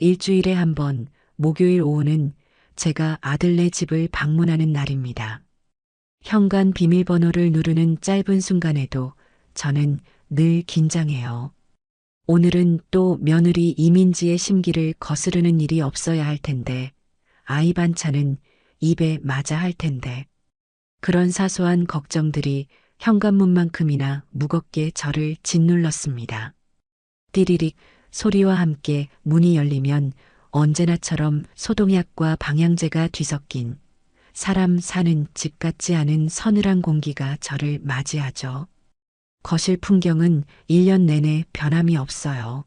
일주일에 한 번, 목요일 오후는 제가 아들네 집을 방문하는 날입니다. 현관 비밀번호를 누르는 짧은 순간에도 저는 늘 긴장해요. 오늘은 또 며느리 이민지의 심기를 거스르는 일이 없어야 할 텐데, 아이 반찬은 입에 맞아 할 텐데, 그런 사소한 걱정들이 현관문만큼이나 무겁게 저를 짓눌렀습니다. 띠리릭 소리와 함께 문이 열리면 언제나처럼 소독약과 방향제가 뒤섞인 사람 사는 집 같지 않은 서늘한 공기가 저를 맞이하죠. 거실 풍경은 1년 내내 변함이 없어요.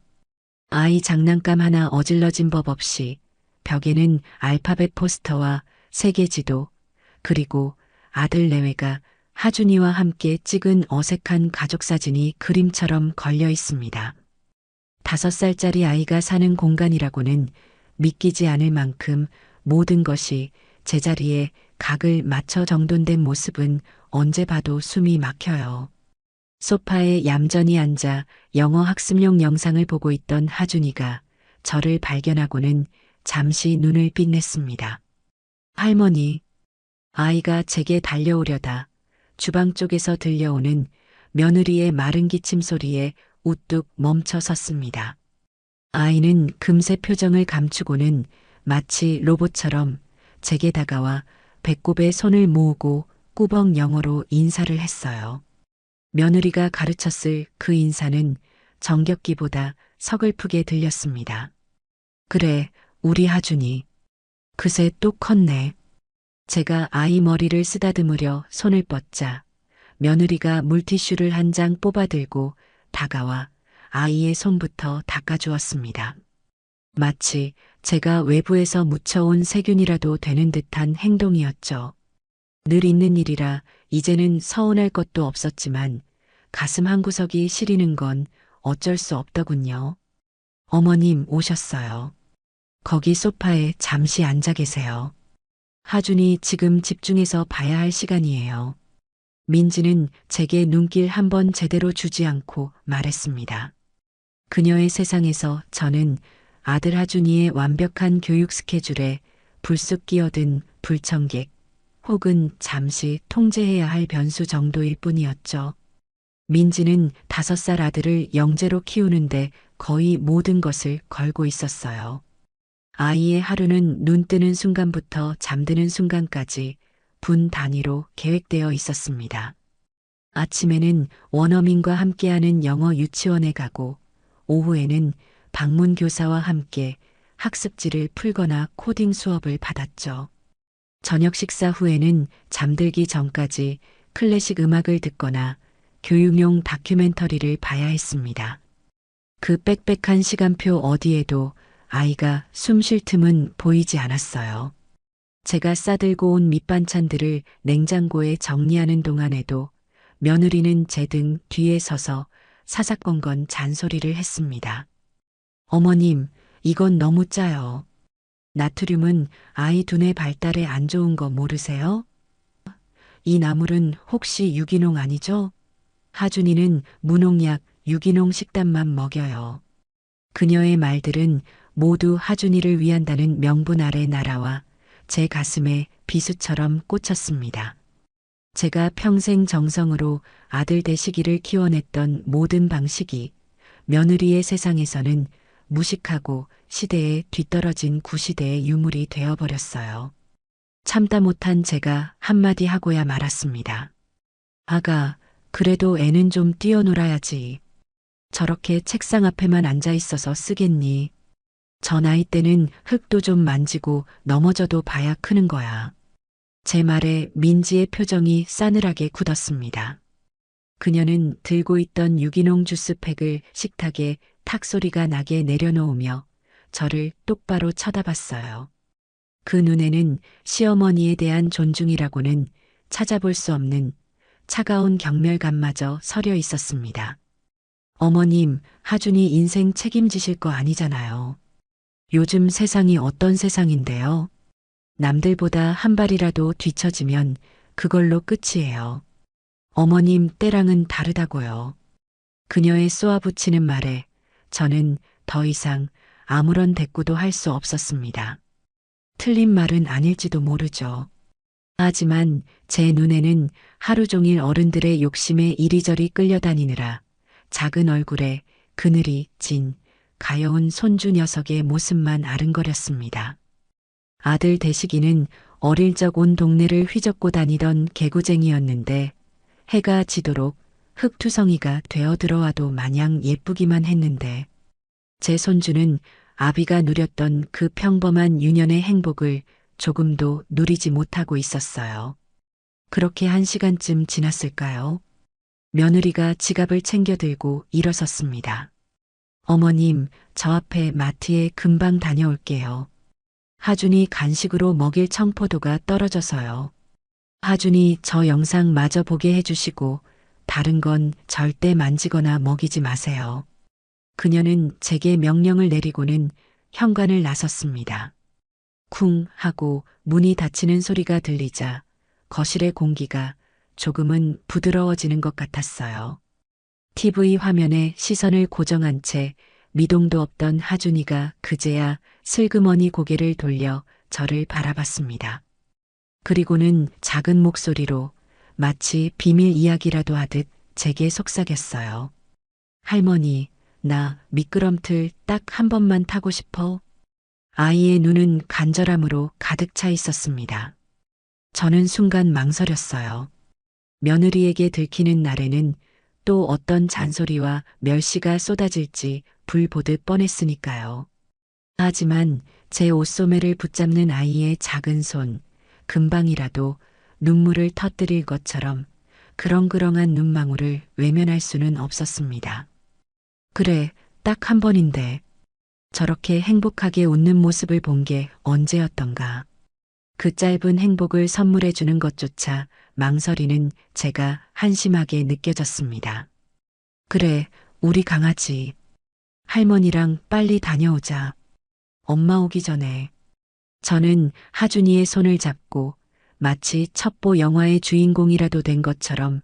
아이 장난감 하나 어질러진 법 없이 벽에는 알파벳 포스터와 세계 지도, 그리고 아들 내외가 하준이와 함께 찍은 어색한 가족 사진이 그림처럼 걸려 있습니다. 5살짜리 아이가 사는 공간이라고는 믿기지 않을 만큼 모든 것이 제자리에 각을 맞춰 정돈된 모습은 언제 봐도 숨이 막혀요. 소파에 얌전히 앉아 영어 학습용 영상을 보고 있던 하준이가 저를 발견하고는 잠시 눈을 빛냈습니다. 할머니, 아이가 제게 달려오려다 주방 쪽에서 들려오는 며느리의 마른 기침 소리에 우뚝 멈춰 섰습니다. 아이는 금세 표정을 감추고는 마치 로봇처럼 제게 다가와 배꼽에 손을 모으고 꾸벅 영어로 인사를 했어요. 며느리가 가르쳤을 그 인사는 정겹기보다 서글프게 들렸습니다. 그래, 우리 하준이. 그새 또 컸네. 제가 아이 머리를 쓰다듬으려 손을 뻗자 며느리가 물티슈를 한 장 뽑아들고 다가와 아이의 손부터 닦아주었습니다. 마치 제가 외부에서 묻혀온 세균이라도 되는 듯한 행동이었죠. 늘 있는 일이라 이제는 서운할 것도 없었지만 가슴 한구석이 시리는 건 어쩔 수 없더군요. 어머님 오셨어요. 거기 소파에 잠시 앉아 계세요. 하준이 지금 집중해서 봐야 할 시간이에요. 민지는 제게 눈길 한 번 제대로 주지 않고 말했습니다. 그녀의 세상에서 저는 아들 하준이의 완벽한 교육 스케줄에 불쑥 끼어든 불청객 혹은 잠시 통제해야 할 변수 정도일 뿐이었죠. 민지는 5살 아들을 영재로 키우는데 거의 모든 것을 걸고 있었어요. 아이의 하루는 눈 뜨는 순간부터 잠드는 순간까지 분 단위로 계획되어 있었습니다. 아침에는 원어민과 함께하는 영어 유치원에 가고 오후에는 방문 교사와 함께 학습지를 풀거나 코딩 수업을 받았죠. 저녁 식사 후에는 잠들기 전까지 클래식 음악을 듣거나 교육용 다큐멘터리를 봐야 했습니다. 그 빽빽한 시간표 어디에도 아이가 숨 쉴 틈은 보이지 않았어요. 제가 싸들고 온 밑반찬들을 냉장고에 정리하는 동안에도 며느리는 제 등 뒤에 서서 사사건건 잔소리를 했습니다. 어머님, 이건 너무 짜요. 나트륨은 아이 두뇌 발달에 안 좋은 거 모르세요? 이 나물은 혹시 유기농 아니죠? 하준이는 무농약 유기농 식단만 먹여요. 그녀의 말들은 모두 하준이를 위한다는 명분 아래 날아와 제 가슴에 비수처럼 꽂혔습니다. 제가 평생 정성으로 아들 되시기를 키워냈던 모든 방식이 며느리의 세상에서는 무식하고 시대에 뒤떨어진 구시대의 유물이 되어버렸어요. 참다 못한 제가 한마디 하고야 말았습니다. 아가, 그래도 애는 좀 뛰어놀아야지. 저렇게 책상 앞에만 앉아 있어서 쓰겠니? 저 나이 때는 흙도 좀 만지고 넘어져도 봐야 크는 거야. 제 말에 민지의 표정이 싸늘하게 굳었습니다. 그녀는 들고 있던 유기농 주스팩을 식탁에 탁 소리가 나게 내려놓으며 저를 똑바로 쳐다봤어요. 그 눈에는 시어머니에 대한 존중이라고는 찾아볼 수 없는 차가운 경멸감마저 서려 있었습니다. 어머님, 하준이 인생 책임지실 거 아니잖아요. 요즘 세상이 어떤 세상인데요? 남들보다 한 발이라도 뒤처지면 그걸로 끝이에요. 어머님 때랑은 다르다고요. 그녀의 쏘아붙이는 말에 저는 더 이상 아무런 대꾸도 할 수 없었습니다. 틀린 말은 아닐지도 모르죠. 하지만 제 눈에는 하루 종일 어른들의 욕심에 이리저리 끌려다니느라 작은 얼굴에 그늘이 진 가여운 손주 녀석의 모습만 아른거렸습니다. 아들 대식이는 어릴 적 온 동네를 휘젓고 다니던 개구쟁이였는데 해가 지도록 흙투성이가 되어 들어와도 마냥 예쁘기만 했는데 제 손주는 아비가 누렸던 그 평범한 유년의 행복을 조금도 누리지 못하고 있었어요. 그렇게 1시간쯤 지났을까요? 며느리가 지갑을 챙겨 들고 일어섰습니다. 어머님, 저 앞에 마트에 금방 다녀올게요. 하준이 간식으로 먹일 청포도가 떨어져서요. 하준이 저 영상 마저 보게 해주시고 다른 건 절대 만지거나 먹이지 마세요. 그녀는 제게 명령을 내리고는 현관을 나섰습니다. 쿵 하고 문이 닫히는 소리가 들리자 거실의 공기가 조금은 부드러워지는 것 같았어요. TV 화면에 시선을 고정한 채 미동도 없던 하준이가 그제야 슬그머니 고개를 돌려 저를 바라봤습니다. 그리고는 작은 목소리로 마치 비밀 이야기라도 하듯 제게 속삭였어요. 할머니, 나 미끄럼틀 딱 한 번만 타고 싶어. 아이의 눈은 간절함으로 가득 차 있었습니다. 저는 순간 망설였어요. 며느리에게 들키는 날에는 또 어떤 잔소리와 멸시가 쏟아질지 불 보듯 뻔했으니까요. 하지만 제 옷소매를 붙잡는 아이의 작은 손, 금방이라도 눈물을 터뜨릴 것처럼 그렁그렁한 눈망울을 외면할 수는 없었습니다. 그래, 딱 한 번인데 저렇게 행복하게 웃는 모습을 본 게 언제였던가. 그 짧은 행복을 선물해 주는 것조차 망설이는 제가 한심하게 느껴졌습니다. 그래, 우리 강아지. 할머니랑 빨리 다녀오자. 엄마 오기 전에. 저는 하준이의 손을 잡고 마치 첩보 영화의 주인공이라도 된 것처럼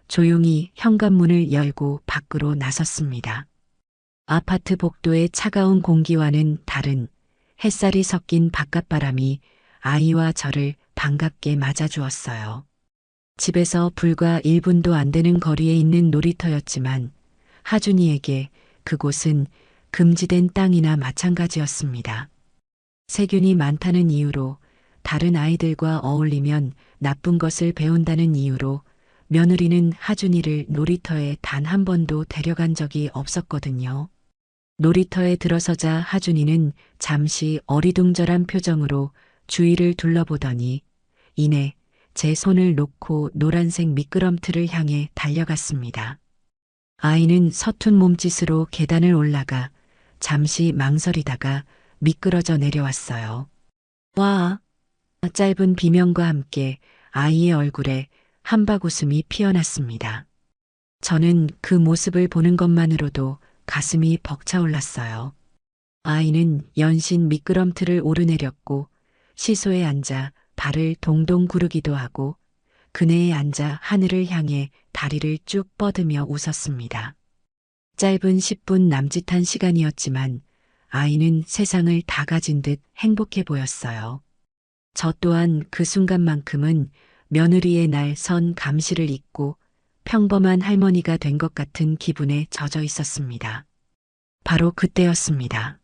조용히 현관문을 열고 밖으로 나섰습니다. 아파트 복도의 차가운 공기와는 다른 햇살이 섞인 바깥바람이 아이와 저를 반갑게 맞아주었어요. 집에서 불과 1분도 안 되는 거리에 있는 놀이터였지만 하준이에게 그곳은 금지된 땅이나 마찬가지였습니다. 세균이 많다는 이유로 다른 아이들과 어울리면 나쁜 것을 배운다는 이유로 며느리는 하준이를 놀이터에 단 한 번도 데려간 적이 없었거든요. 놀이터에 들어서자 하준이는 잠시 어리둥절한 표정으로 주위를 둘러보더니 이내 제 손을 놓고 노란색 미끄럼틀을 향해 달려갔습니다. 아이는 서툰 몸짓으로 계단을 올라가 잠시 망설이다가 미끄러져 내려왔어요. 와! 짧은 비명과 함께 아이의 얼굴에 한박웃음이 피어났습니다. 저는 그 모습을 보는 것만으로도 가슴이 벅차올랐어요. 아이는 연신 미끄럼틀을 오르내렸고 시소에 앉아 발을 동동 구르기도 하고 그네에 앉아 하늘을 향해 다리를 쭉 뻗으며 웃었습니다. 짧은 10분 남짓한 시간이었지만 아이는 세상을 다 가진 듯 행복해 보였어요. 저 또한 그 순간만큼은 며느리의 날 선 감시를 잊고 평범한 할머니가 된 것 같은 기분에 젖어 있었습니다. 바로 그때였습니다.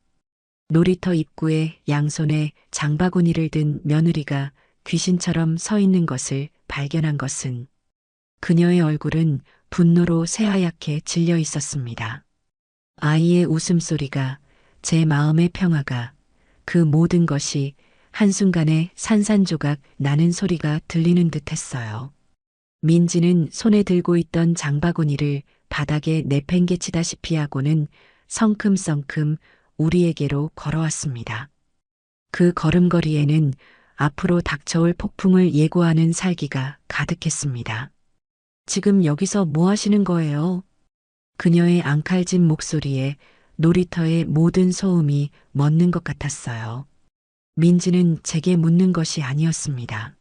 놀이터 입구에 양손에 장바구니를 든 며느리가 귀신처럼 서 있는 것을 발견한 것은 그녀의 얼굴은 분노로 새하얗게 질려 있었습니다. 아이의 웃음소리가, 제 마음의 평화가, 그 모든 것이 한순간에 산산조각 나는 소리가 들리는 듯 했어요. 민지는 손에 들고 있던 장바구니를 바닥에 내팽개치다시피 하고는 성큼성큼 우리에게로 걸어왔습니다. 그 걸음걸이에는 앞으로 닥쳐올 폭풍을 예고하는 살기가 가득했습니다. 지금 여기서 뭐 하시는 거예요? 그녀의 앙칼진 목소리에 놀이터의 모든 소음이 멎는 것 같았어요. 민지는 제게 묻는 것이 아니었습니다.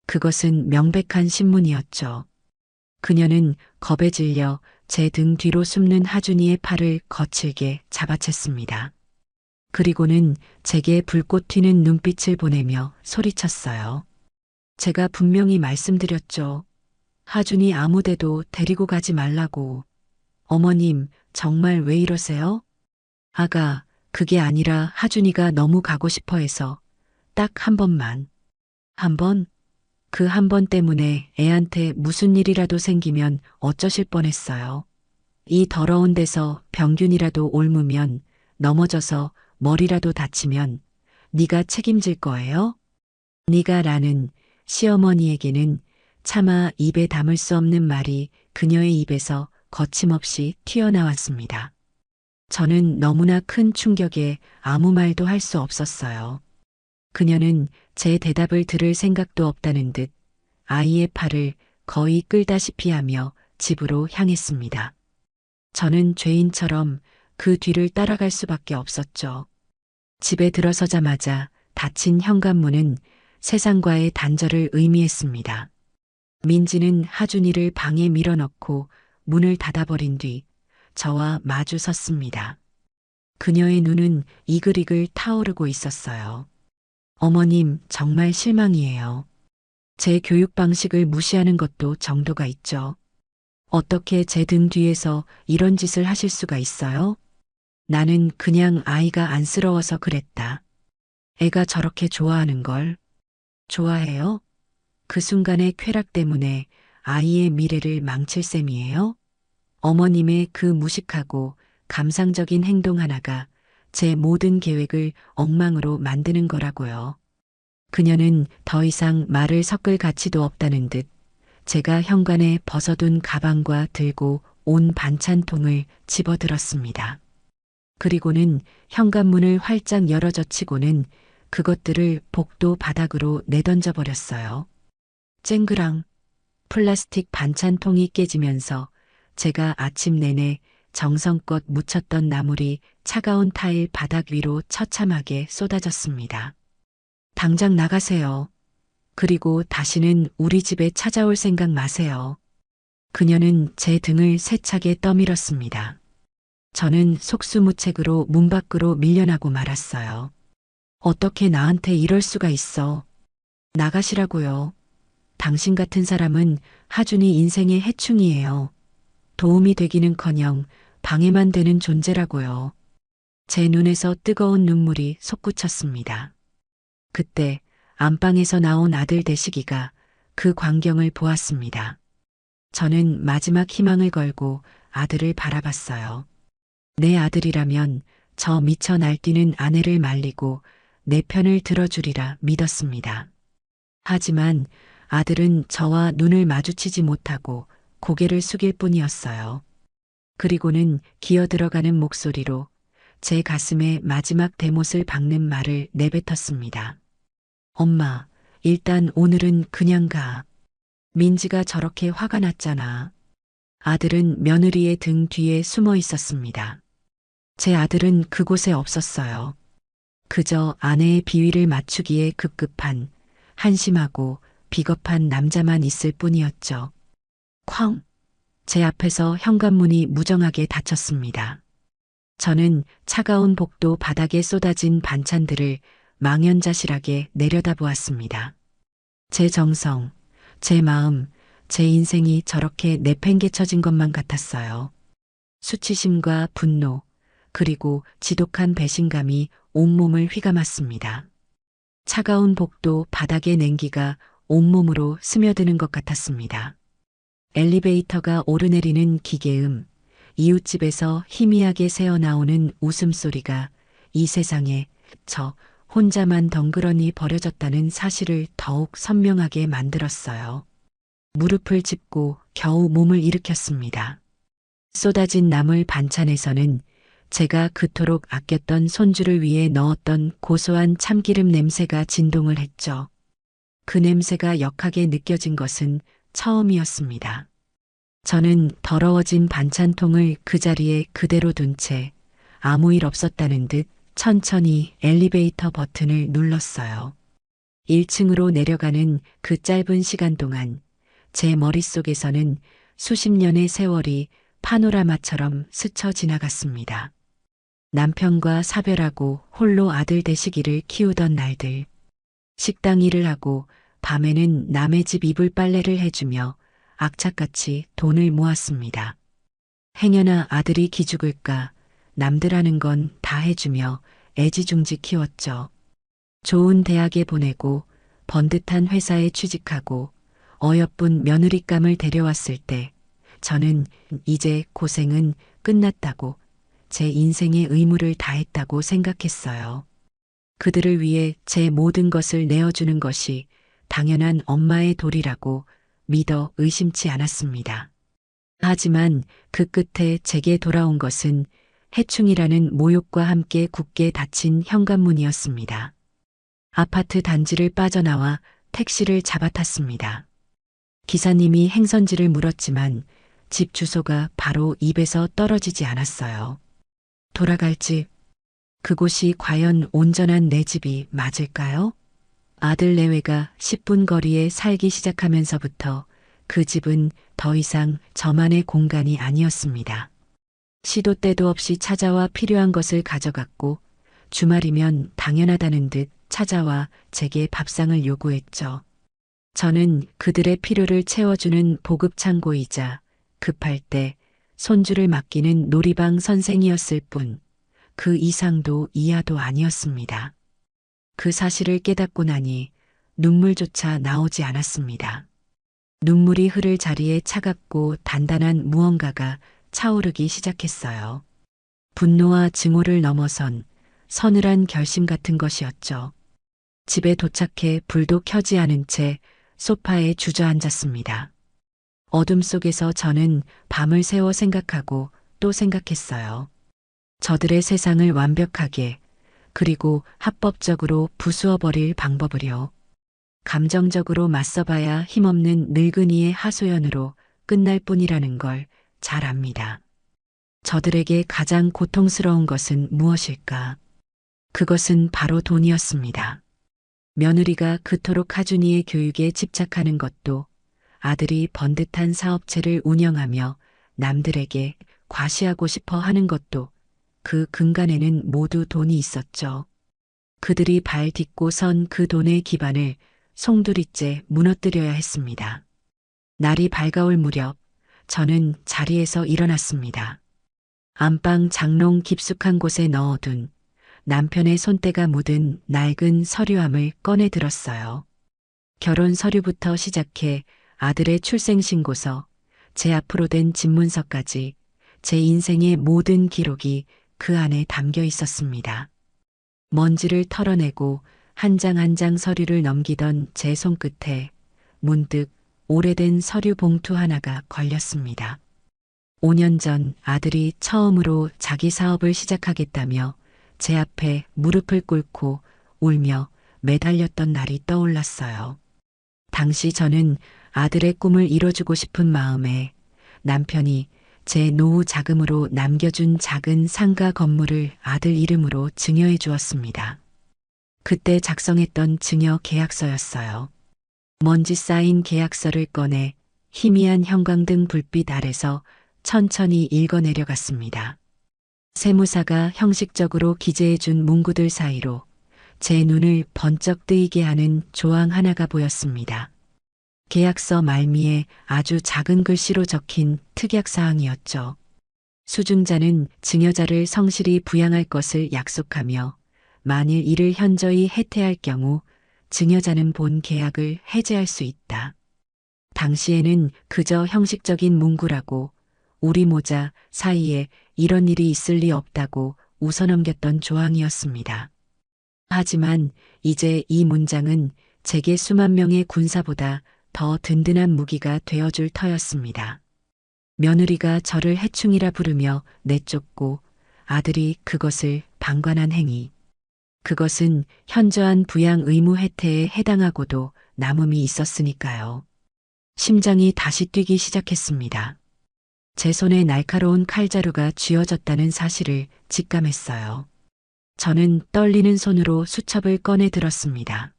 그것은 명백한 신문이었죠. 그녀는 겁에 질려 제 등 뒤로 숨는 하준이의 팔을 거칠게 잡아챘습니다. 그리고는 제게 불꽃 튀는 눈빛을 보내며 소리쳤어요. 제가 분명히 말씀드렸죠. 하준이 아무데도 데리고 가지 말라고. 어머님, 정말 왜 이러세요? 아가, 그게 아니라 하준이가 너무 가고 싶어 해서 딱 한 번만. 한 번? 그 한 번 때문에 애한테 무슨 일이라도 생기면 어쩌실 뻔했어요. 이 더러운 데서 병균이라도 옮으면 넘어져서 머리라도 다치면 네가 책임질 거예요? 네가 라는 시어머니에게는 차마 입에 담을 수 없는 말이 그녀의 입에서 거침없이 튀어나왔습니다. 저는 너무나 큰 충격에 아무 말도 할 수 없었어요. 그녀는 제 대답을 들을 생각도 없다는 듯 아이의 팔을 거의 끌다시피 하며 집으로 향했습니다. 저는 죄인처럼 그 뒤를 따라갈 수밖에 없었죠. 집에 들어서자마자 닫힌 현관문은 세상과의 단절을 의미했습니다. 민지는 하준이를 방에 밀어넣고 문을 닫아버린 뒤 저와 마주 섰습니다. 그녀의 눈은 이글이글 타오르고 있었어요. 어머님, 정말 실망이에요. 제 교육 방식을 무시하는 것도 정도가 있죠. 어떻게 제 등 뒤에서 이런 짓을 하실 수가 있어요? 나는 그냥 아이가 안쓰러워서 그랬다. 애가 저렇게 좋아하는 걸. 좋아해요? 그 순간의 쾌락 때문에 아이의 미래를 망칠 셈이에요? 어머님의 그 무식하고 감상적인 행동 하나가 제 모든 계획을 엉망으로 만드는 거라고요. 그녀는 더 이상 말을 섞을 가치도 없다는 듯 제가 현관에 벗어둔 가방과 들고 온 반찬통을 집어들었습니다. 그리고는 현관문을 활짝 열어젖히고는 그것들을 복도 바닥으로 내던져 버렸어요. 쨍그랑 플라스틱 반찬통이 깨지면서 제가 아침 내내 정성껏 묻혔던 나물이 차가운 타일 바닥 위로 처참하게 쏟아졌습니다. 당장 나가세요. 그리고 다시는 우리 집에 찾아올 생각 마세요. 그녀는 제 등을 세차게 떠밀었습니다. 저는 속수무책으로 문 밖으로 밀려나고 말았어요. 어떻게 나한테 이럴 수가 있어. 나가시라고요. 당신 같은 사람은 하준이 인생의 해충이에요. 도움이 되기는커녕 방해만 되는 존재라고요. 제 눈에서 뜨거운 눈물이 솟구쳤습니다. 그때 안방에서 나온 아들 대식이가 그 광경을 보았습니다. 저는 마지막 희망을 걸고 아들을 바라봤어요. 내 아들이라면 저 미쳐 날뛰는 아내를 말리고 내 편을 들어주리라 믿었습니다. 하지만 아들은 저와 눈을 마주치지 못하고 고개를 숙일 뿐이었어요. 그리고는 기어 들어가는 목소리로 제 가슴에 마지막 대못을 박는 말을 내뱉었습니다. 엄마, 일단 오늘은 그냥 가. 민지가 저렇게 화가 났잖아. 아들은 며느리의 등 뒤에 숨어 있었습니다. 제 아들은 그곳에 없었어요. 그저 아내의 비위를 맞추기에 급급한, 한심하고 비겁한 남자만 있을 뿐이었죠. 쾅! 제 앞에서 현관문이 무정하게 닫혔습니다. 저는 차가운 복도 바닥에 쏟아진 반찬들을 망연자실하게 내려다보았습니다. 제 정성, 제 마음, 제 인생이 저렇게 내팽개쳐진 것만 같았어요. 수치심과 분노, 그리고 지독한 배신감이 온몸을 휘감았습니다. 차가운 복도 바닥의 냉기가 온몸으로 스며드는 것 같았습니다. 엘리베이터가 오르내리는 기계음, 이웃집에서 희미하게 새어나오는 웃음소리가 이 세상에 저 혼자만 덩그러니 버려졌다는 사실을 더욱 선명하게 만들었어요. 무릎을 짚고 겨우 몸을 일으켰습니다. 쏟아진 나물 반찬에서는 제가 그토록 아꼈던 손주를 위해 넣었던 고소한 참기름 냄새가 진동을 했죠. 그 냄새가 역하게 느껴진 것은 처음이었습니다. 저는 더러워진 반찬통을 그 자리에 그대로 둔 채 아무 일 없었다는 듯 천천히 엘리베이터 버튼을 눌렀어요. 1층으로 내려가는 그 짧은 시간 동안 제 머릿속에서는 수십 년의 세월이 파노라마처럼 스쳐 지나갔습니다. 남편과 사별하고 홀로 아들 대식이를 키우던 날들. 식당 일을 하고 밤에는 남의 집 이불 빨래를 해주며 악착같이 돈을 모았습니다. 행여나 아들이 기죽을까 남들 하는 건 다 해주며 애지중지 키웠죠. 좋은 대학에 보내고 번듯한 회사에 취직하고 어여쁜 며느리감을 데려왔을 때 저는 이제 고생은 끝났다고 제 인생의 의무를 다했다고 생각했어요. 그들을 위해 제 모든 것을 내어주는 것이 당연한 엄마의 도리라고 믿어 의심치 않았습니다. 하지만 그 끝에 제게 돌아온 것은 해충이라는 모욕과 함께 굳게 닫힌 현관문이었습니다. 아파트 단지를 빠져나와 택시를 잡아탔습니다. 기사님이 행선지를 물었지만 집 주소가 바로 입에서 떨어지지 않았어요. 돌아갈 집, 그곳이 과연 온전한 내 집이 맞을까요? 아들 내외가 10분 거리에 살기 시작하면서부터 그 집은 더 이상 저만의 공간이 아니었습니다. 시도 때도 없이 찾아와 필요한 것을 가져갔고 주말이면 당연하다는 듯 찾아와 제게 밥상을 요구했죠. 저는 그들의 필요를 채워주는 보급창고이자 급할 때 손주를 맡기는 놀이방 선생이었을 뿐 그 이상도 이하도 아니었습니다. 그 사실을 깨닫고 나니 눈물조차 나오지 않았습니다. 눈물이 흐를 자리에 차갑고 단단한 무언가가 차오르기 시작했어요. 분노와 증오를 넘어선 서늘한 결심 같은 것이었죠. 집에 도착해 불도 켜지 않은 채 소파에 주저앉았습니다. 어둠 속에서 저는 밤을 새워 생각하고 또 생각했어요. 저들의 세상을 완벽하게 그리고 합법적으로 부수어버릴 방법을요. 감정적으로 맞서봐야 힘없는 늙은이의 하소연으로 끝날 뿐이라는 걸 잘 압니다. 저들에게 가장 고통스러운 것은 무엇일까? 그것은 바로 돈이었습니다. 며느리가 그토록 하준이의 교육에 집착하는 것도 아들이 번듯한 사업체를 운영하며 남들에게 과시하고 싶어 하는 것도 그 근간에는 모두 돈이 있었죠. 그들이 발 딛고 선 그 돈의 기반을 송두리째 무너뜨려야 했습니다. 날이 밝아올 무렵 저는 자리에서 일어났습니다. 안방 장롱 깊숙한 곳에 넣어둔 남편의 손때가 묻은 낡은 서류함을 꺼내 들었어요. 결혼 서류부터 시작해 아들의 출생신고서, 제 앞으로 된 집문서까지 제 인생의 모든 기록이 그 안에 담겨 있었습니다. 먼지를 털어내고 한 장 한 장 서류를 넘기던 제 손끝에 문득 오래된 서류 봉투 하나가 걸렸습니다. 5년 전 아들이 처음으로 자기 사업을 시작하겠다며 제 앞에 무릎을 꿇고 울며 매달렸던 날이 떠올랐어요. 당시 저는 아들의 꿈을 이뤄주고 싶은 마음에 남편이 제 노후 자금으로 남겨준 작은 상가 건물을 아들 이름으로 증여해 주었습니다. 그때 작성했던 증여 계약서였어요. 먼지 쌓인 계약서를 꺼내 희미한 형광등 불빛 아래서 천천히 읽어내려갔습니다. 세무사가 형식적으로 기재해 준 문구들 사이로 제 눈을 번쩍 뜨이게 하는 조항 하나가 보였습니다. 계약서 말미에 아주 작은 글씨로 적힌 특약사항이었죠. 수증자는 증여자를 성실히 부양할 것을 약속하며 만일 이를 현저히 해태할 경우 증여자는 본 계약을 해제할 수 있다. 당시에는 그저 형식적인 문구라고 우리 모자 사이에 이런 일이 있을 리 없다고 웃어넘겼던 조항이었습니다. 하지만 이제 이 문장은 제게 수만 명의 군사보다 더 든든한 무기가 되어줄 터였습니다. 며느리가 저를 해충이라 부르며 내쫓고 아들이 그것을 방관한 행위. 그것은 현저한 부양 의무 혜택에 해당하고도 남음이 있었으니까요. 심장이 다시 뛰기 시작했습니다. 제 손에 날카로운 칼자루가 쥐어졌다는 사실을 직감했어요. 저는 떨리는 손으로 수첩을 꺼내 들었습니다.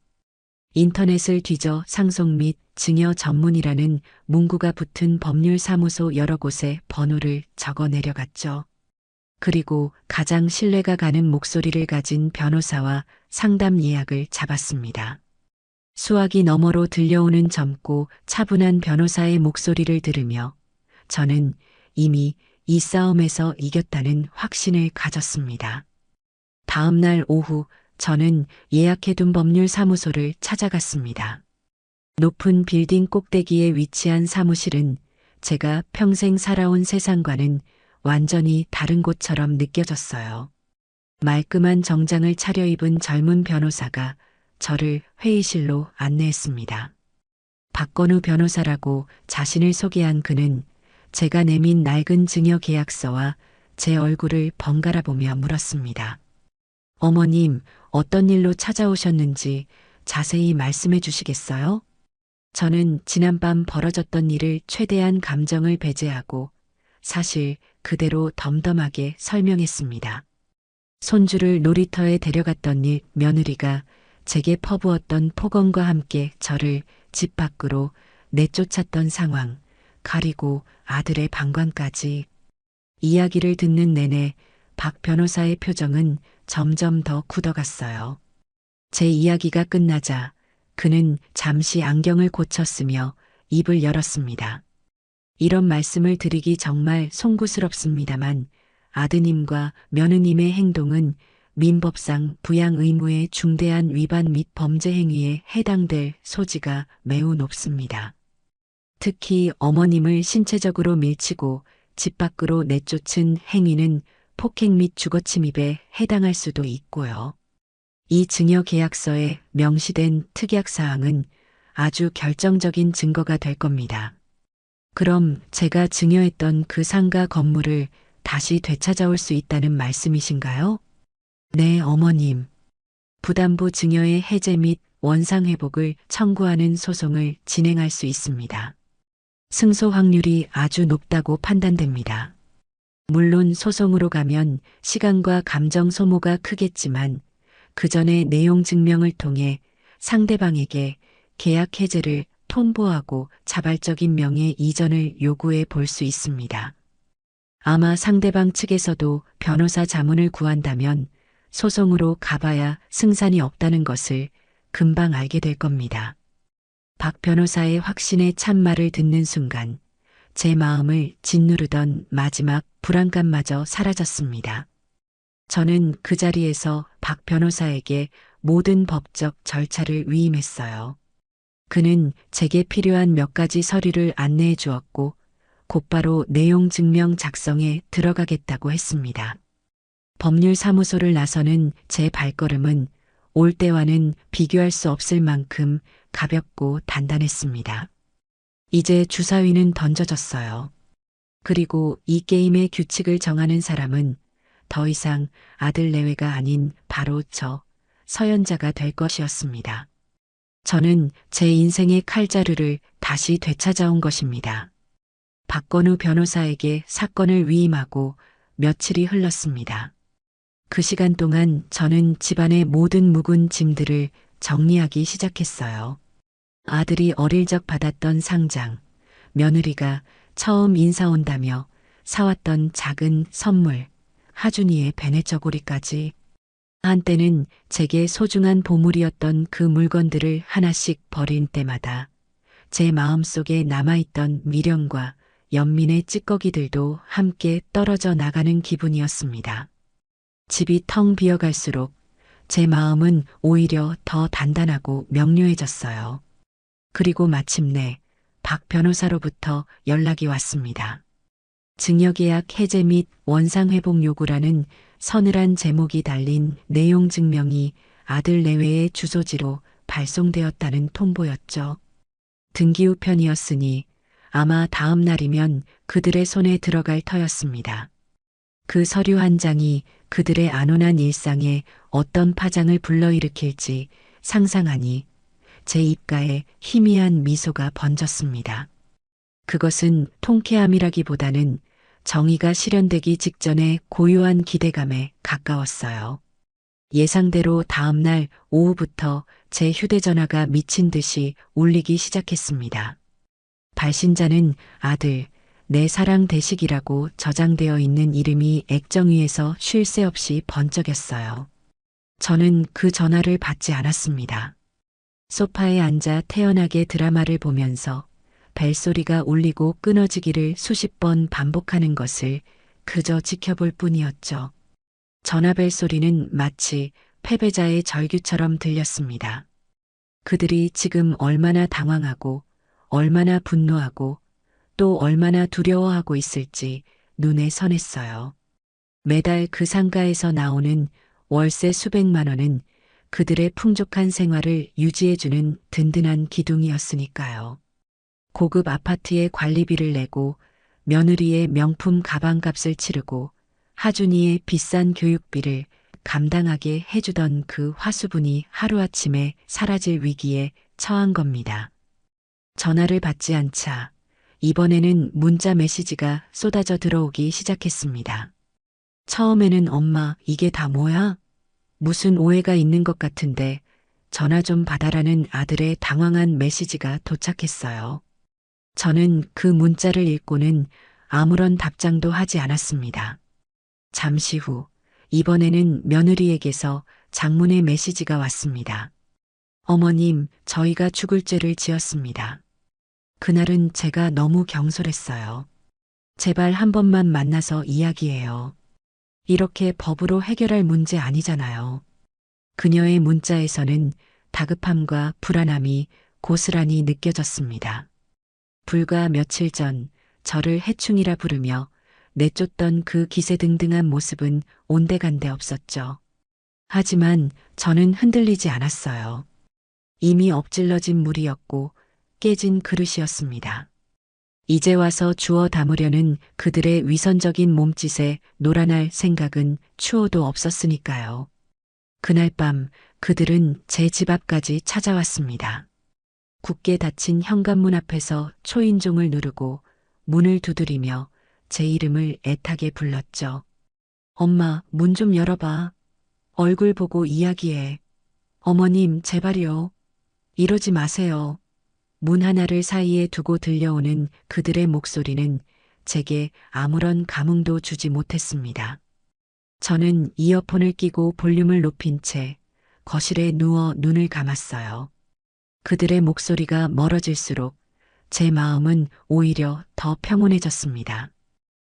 인터넷을 뒤져 상속 및 증여 전문이라는 문구가 붙은 법률사무소 여러 곳에 번호를 적어 내려갔죠. 그리고 가장 신뢰가 가는 목소리를 가진 변호사와 상담 예약을 잡았습니다. 수화기 너머로 들려오는 젊고 차분한 변호사의 목소리를 들으며 저는 이미 이 싸움에서 이겼다는 확신을 가졌습니다. 다음 날 오후 저는 예약해둔 법률사무소를 찾아갔습니다. 높은 빌딩 꼭대기에 위치한 사무실은 제가 평생 살아온 세상과는 완전히 다른 곳처럼 느껴졌어요. 말끔한 정장을 차려입은 젊은 변호사가 저를 회의실로 안내했습니다. 박건우 변호사라고 자신을 소개한 그는 제가 내민 낡은 증여 계약서와 제 얼굴을 번갈아 보며 물었습니다. 어머님, 어떤 일로 찾아오셨는지 자세히 말씀해 주시겠어요? 저는 지난밤 벌어졌던 일을 최대한 감정을 배제하고 사실 그대로 덤덤하게 설명했습니다. 손주를 놀이터에 데려갔던 일, 며느리가 제게 퍼부었던 폭언과 함께 저를 집 밖으로 내쫓았던 상황, 가리고 아들의 방관까지. 이야기를 듣는 내내 박 변호사의 표정은 점점 더 굳어갔어요. 제 이야기가 끝나자 그는 잠시 안경을 고쳤으며 입을 열었습니다. 이런 말씀을 드리기 정말 송구스럽습니다만 아드님과 며느님의 행동은 민법상 부양 의무의 중대한 위반 및 범죄 행위에 해당될 소지가 매우 높습니다. 특히 어머님을 신체적으로 밀치고 집 밖으로 내쫓은 행위는 폭행 및 주거침입에 해당할 수도 있고요. 이 증여 계약서에 명시된 특약사항은 아주 결정적인 증거가 될 겁니다. 그럼 제가 증여했던 그 상가 건물을 다시 되찾아올 수 있다는 말씀이신가요? 네, 어머님. 부담부 증여의 해제 및 원상회복을 청구하는 소송을 진행할 수 있습니다. 승소 확률이 아주 높다고 판단됩니다. 물론 소송으로 가면 시간과 감정 소모가 크겠지만 그 전에 내용 증명을 통해 상대방에게 계약 해제를 통보하고 자발적인 명예 이전을 요구해 볼 수 있습니다. 아마 상대방 측에서도 변호사 자문을 구한다면 소송으로 가봐야 승산이 없다는 것을 금방 알게 될 겁니다. 박 변호사의 확신의 참말을 듣는 순간 제 마음을 짓누르던 마지막 불안감마저 사라졌습니다. 저는 그 자리에서 박 변호사에게 모든 법적 절차를 위임했어요. 그는 제게 필요한 몇 가지 서류를 안내해 주었고 곧바로 내용 증명 작성에 들어가겠다고 했습니다. 법률사무소를 나서는 제 발걸음은 올 때와는 비교할 수 없을 만큼 가볍고 단단했습니다. 이제 주사위는 던져졌어요. 그리고 이 게임의 규칙을 정하는 사람은 더 이상 아들 내외가 아닌 바로 저 서연자가 될 것이었습니다. 저는 제 인생의 칼자루를 다시 되찾아온 것입니다. 박건우 변호사에게 사건을 위임하고 며칠이 흘렀습니다. 그 시간 동안 저는 집안의 모든 묵은 짐들을 정리하기 시작했어요. 아들이 어릴 적 받았던 상장, 며느리가 처음 인사 온다며 사왔던 작은 선물, 하준이의 베네저고리까지. 한때는 제게 소중한 보물이었던 그 물건들을 하나씩 버린 때마다 제 마음속에 남아있던 미련과 연민의 찌꺼기들도 함께 떨어져 나가는 기분이었습니다. 집이 텅 비어갈수록 제 마음은 오히려 더 단단하고 명료해졌어요. 그리고 마침내 박 변호사로부터 연락이 왔습니다. 증여계약 해제 및 원상회복 요구라는 서늘한 제목이 달린 내용 증명이 아들 내외의 주소지로 발송되었다는 통보였죠. 등기우편이었으니 아마 다음 날이면 그들의 손에 들어갈 터였습니다. 그 서류 한 장이 그들의 안온한 일상에 어떤 파장을 불러일으킬지 상상하니 제 입가에 희미한 미소가 번졌습니다. 그것은 통쾌함이라기보다는 정의가 실현되기 직전의 고요한 기대감에 가까웠어요. 예상대로 다음 날 오후부터 제 휴대전화가 미친 듯이 울리기 시작했습니다. 발신자는 아들, 내 사랑 대식이라고 저장되어 있는 이름이 액정 위에서 쉴 새 없이 번쩍였어요. 저는 그 전화를 받지 않았습니다. 소파에 앉아 태연하게 드라마를 보면서 벨소리가 울리고 끊어지기를 수십 번 반복하는 것을 그저 지켜볼 뿐이었죠. 전화벨 소리는 마치 패배자의 절규처럼 들렸습니다. 그들이 지금 얼마나 당황하고 얼마나 분노하고 또 얼마나 두려워하고 있을지 눈에 선했어요. 매달 그 상가에서 나오는 월세 수백만 원은 그들의 풍족한 생활을 유지해주는 든든한 기둥이었으니까요. 고급 아파트의 관리비를 내고 며느리의 명품 가방값을 치르고 하준이의 비싼 교육비를 감당하게 해주던 그 화수분이 하루아침에 사라질 위기에 처한 겁니다. 전화를 받지 않자 이번에는 문자 메시지가 쏟아져 들어오기 시작했습니다. 처음에는 엄마, 이게 다 뭐야? 무슨 오해가 있는 것 같은데 전화 좀 받아라는 아들의 당황한 메시지가 도착했어요. 저는 그 문자를 읽고는 아무런 답장도 하지 않았습니다. 잠시 후, 이번에는 며느리에게서 장문의 메시지가 왔습니다. 어머님, 저희가 죽을 죄를 지었습니다. 그날은 제가 너무 경솔했어요. 제발 한 번만 만나서 이야기해요. 이렇게 법으로 해결할 문제 아니잖아요. 그녀의 문자에서는 다급함과 불안함이 고스란히 느껴졌습니다. 불과 며칠 전 저를 해충이라 부르며 내쫓던 그 기세등등한 모습은 온데간데 없었죠. 하지만 저는 흔들리지 않았어요. 이미 엎질러진 물이었고 깨진 그릇이었습니다. 이제 와서 주워 담으려는 그들의 위선적인 몸짓에 놀아날 생각은 추호도 없었으니까요. 그날 밤 그들은 제 집 앞까지 찾아왔습니다. 굳게 닫힌 현관문 앞에서 초인종을 누르고 문을 두드리며 제 이름을 애타게 불렀죠. 엄마, 문 좀 열어봐. 얼굴 보고 이야기해. 어머님, 제발요. 이러지 마세요. 문 하나를 사이에 두고 들려오는 그들의 목소리는 제게 아무런 감흥도 주지 못했습니다. 저는 이어폰을 끼고 볼륨을 높인 채 거실에 누워 눈을 감았어요. 그들의 목소리가 멀어질수록 제 마음은 오히려 더 평온해졌습니다.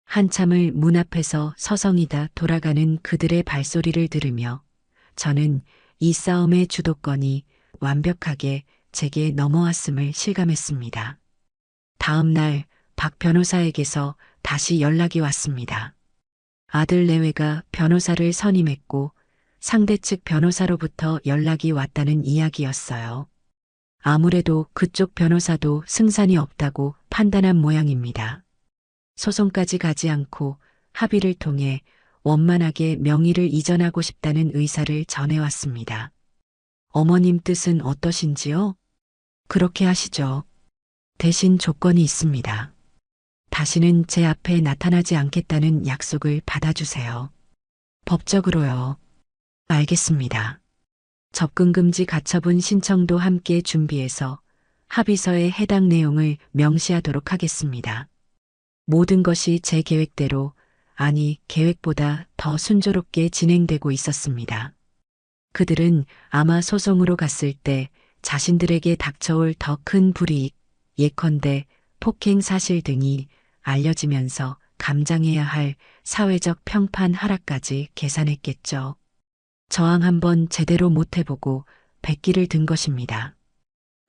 한참을 문 앞에서 서성이다 돌아가는 그들의 발소리를 들으며 저는 이 싸움의 주도권이 완벽하게 제게 넘어왔음을 실감했습니다. 다음 날 박 변호사에게서 다시 연락이 왔습니다. 아들 내외가 변호사를 선임했고 상대 측 변호사로부터 연락이 왔다는 이야기였어요. 아무래도 그쪽 변호사도 승산이 없다고 판단한 모양입니다. 소송까지 가지 않고 합의를 통해 원만하게 명의를 이전하고 싶다는 의사를 전해왔습니다. 어머님 뜻은 어떠신지요? 그렇게 하시죠. 대신 조건이 있습니다. 다시는 제 앞에 나타나지 않겠다는 약속을 받아주세요. 법적으로요. 알겠습니다. 접근금지 가처분 신청도 함께 준비해서 합의서에 해당 내용을 명시하도록 하겠습니다. 모든 것이 제 계획대로, 아니 계획보다 더 순조롭게 진행되고 있었습니다. 그들은 아마 소송으로 갔을 때 자신들에게 닥쳐올 더 큰 불이익, 예컨대 폭행 사실 등이 알려지면서 감당해야 할 사회적 평판 하락까지 계산했겠죠. 저항 한번 제대로 못 해보고 백기를 든 것입니다.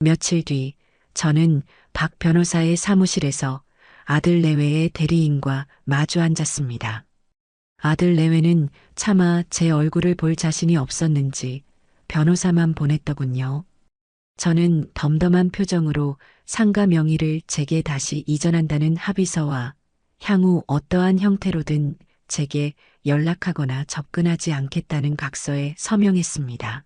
며칠 뒤 저는 박 변호사의 사무실에서 아들 내외의 대리인과 마주 앉았습니다. 아들 내외는 차마 제 얼굴을 볼 자신이 없었는지 변호사만 보냈더군요. 저는 덤덤한 표정으로 상가 명의를 제게 다시 이전한다는 합의서와 향후 어떠한 형태로든 제게 연락하거나 접근하지 않겠다는 각서에 서명했습니다.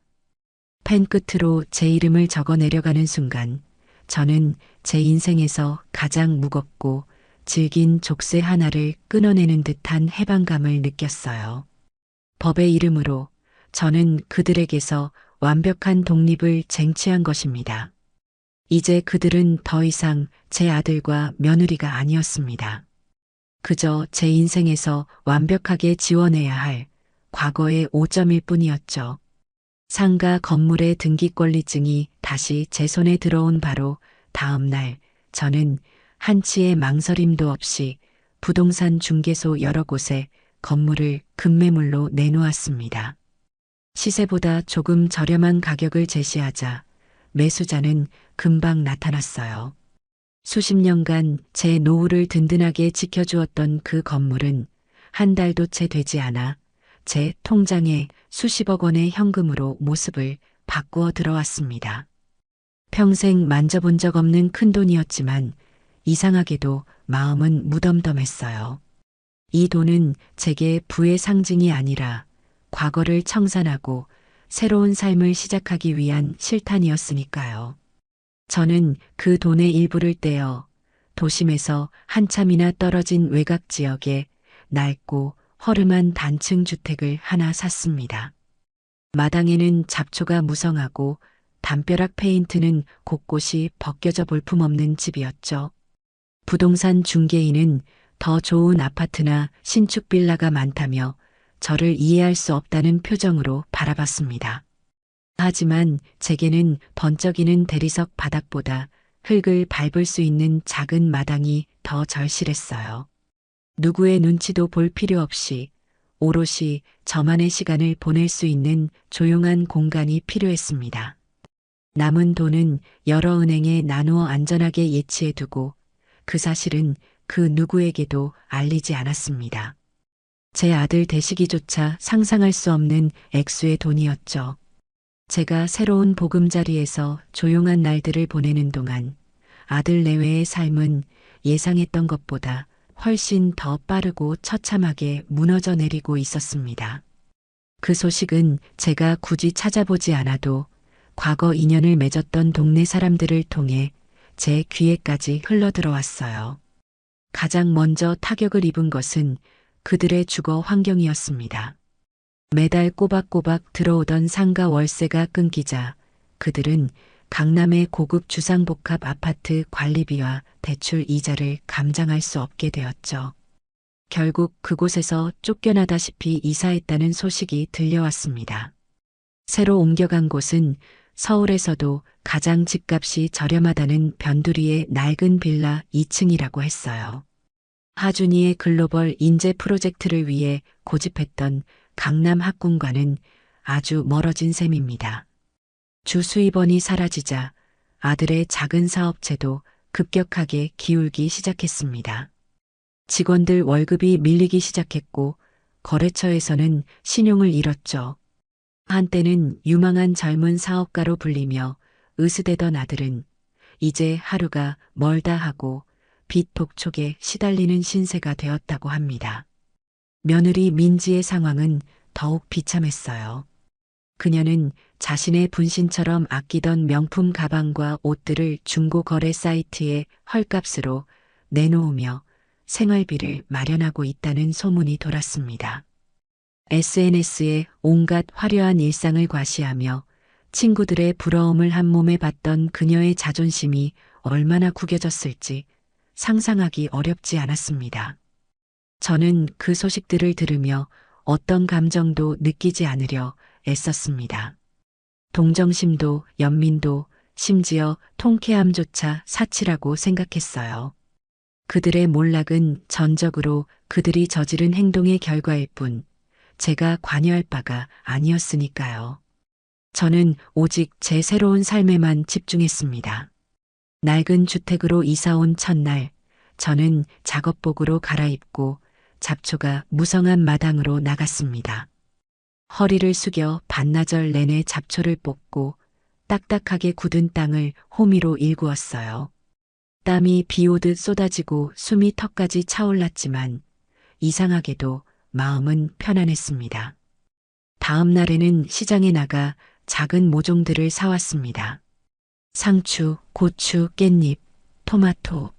펜 끝으로 제 이름을 적어 내려가는 순간 저는 제 인생에서 가장 무겁고 질긴 족쇄 하나를 끊어내는 듯한 해방감을 느꼈어요. 법의 이름으로 저는 그들에게서 완벽한 독립을 쟁취한 것입니다. 이제 그들은 더 이상 제 아들과 며느리가 아니었습니다. 그저 제 인생에서 완벽하게 지워내야 할 과거의 오점일 뿐이었죠. 상가 건물의 등기권리증이 다시 제 손에 들어온 바로 다음 날 저는 한치의 망설임도 없이 부동산 중개소 여러 곳에 건물을 급매물로 내놓았습니다. 시세보다 조금 저렴한 가격을 제시하자 매수자는 금방 나타났어요. 수십 년간 제 노후를 든든하게 지켜주었던 그 건물은 한 달도 채 되지 않아 제 통장에 수십억 원의 현금으로 모습을 바꾸어 들어왔습니다. 평생 만져본 적 없는 큰돈이었지만 이상하게도 마음은 무덤덤했어요. 이 돈은 제게 부의 상징이 아니라 과거를 청산하고 새로운 삶을 시작하기 위한 실탄이었으니까요. 저는 그 돈의 일부를 떼어 도심에서 한참이나 떨어진 외곽 지역에 낡고 허름한 단층 주택을 하나 샀습니다. 마당에는 잡초가 무성하고 담벼락 페인트는 곳곳이 벗겨져 볼품없는 집이었죠. 부동산 중개인은 더 좋은 아파트나 신축 빌라가 많다며 저를 이해할 수 없다는 표정으로 바라봤습니다. 하지만 제게는 번쩍이는 대리석 바닥보다 흙을 밟을 수 있는 작은 마당이 더 절실했어요. 누구의 눈치도 볼 필요 없이 오롯이 저만의 시간을 보낼 수 있는 조용한 공간이 필요했습니다. 남은 돈은 여러 은행에 나누어 안전하게 예치해두고 그 사실은 그 누구에게도 알리지 않았습니다. 제 아들 대시기조차 상상할 수 없는 액수의 돈이었죠. 제가 새로운 보금자리에서 조용한 날들을 보내는 동안 아들 내외의 삶은 예상했던 것보다 훨씬 더 빠르고 처참하게 무너져 내리고 있었습니다. 그 소식은 제가 굳이 찾아보지 않아도 과거 인연을 맺었던 동네 사람들을 통해 제 귀에까지 흘러들어왔어요. 가장 먼저 타격을 입은 것은 그들의 주거 환경이었습니다. 매달 꼬박꼬박 들어오던 상가 월세가 끊기자 그들은 강남의 고급 주상복합 아파트 관리비와 대출 이자를 감당할 수 없게 되었죠. 결국 그곳에서 쫓겨나다시피 이사했다는 소식이 들려왔습니다. 새로 옮겨간 곳은 서울에서도 가장 집값이 저렴하다는 변두리의 낡은 빌라 2층이라고 했어요. 하준이의 글로벌 인재 프로젝트를 위해 고집했던 강남 학군과는 아주 멀어진 셈입니다. 주 수입원이 사라지자 아들의 작은 사업체도 급격하게 기울기 시작했습니다. 직원들 월급이 밀리기 시작했고 거래처에서는 신용을 잃었죠. 한때는 유망한 젊은 사업가로 불리며 으스대던 아들은 이제 하루가 멀다 하고 빚 독촉에 시달리는 신세가 되었다고 합니다. 며느리 민지의 상황은 더욱 비참했어요. 그녀는 자신의 분신처럼 아끼던 명품 가방과 옷들을 중고 거래 사이트에 헐값으로 내놓으며 생활비를 마련하고 있다는 소문이 돌았습니다. SNS에 온갖 화려한 일상을 과시하며 친구들의 부러움을 한 몸에 받던 그녀의 자존심이 얼마나 구겨졌을지 상상하기 어렵지 않았습니다. 저는 그 소식들을 들으며 어떤 감정도 느끼지 않으려 애썼습니다. 동정심도 연민도 심지어 통쾌함조차 사치라고 생각했어요. 그들의 몰락은 전적으로 그들이 저지른 행동의 결과일 뿐 제가 관여할 바가 아니었으니까요. 저는 오직 제 새로운 삶에만 집중했습니다. 낡은 주택으로 이사온 첫날 저는 작업복으로 갈아입고 잡초가 무성한 마당으로 나갔습니다. 허리를 숙여 반나절 내내 잡초를 뽑고 딱딱하게 굳은 땅을 호미로 일구었어요. 땀이 비 오듯 쏟아지고 숨이 턱까지 차올랐지만 이상하게도 마음은 편안했습니다. 다음 날에는 시장에 나가 작은 모종들을 사왔습니다. 상추, 고추, 깻잎, 토마토.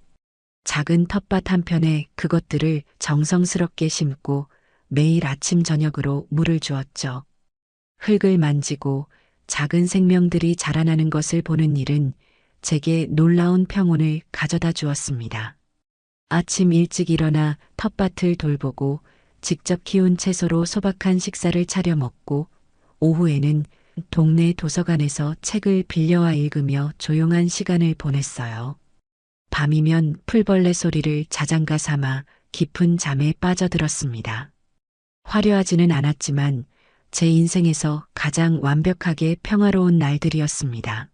작은 텃밭 한편에 그것들을 정성스럽게 심고 매일 아침 저녁으로 물을 주었죠. 흙을 만지고 작은 생명들이 자라나는 것을 보는 일은 제게 놀라운 평온을 가져다 주었습니다. 아침 일찍 일어나 텃밭을 돌보고 직접 키운 채소로 소박한 식사를 차려 먹고 오후에는 동네 도서관에서 책을 빌려와 읽으며 조용한 시간을 보냈어요. 밤이면 풀벌레 소리를 자장가 삼아 깊은 잠에 빠져들었습니다. 화려하지는 않았지만 제 인생에서 가장 완벽하게 평화로운 날들이었습니다.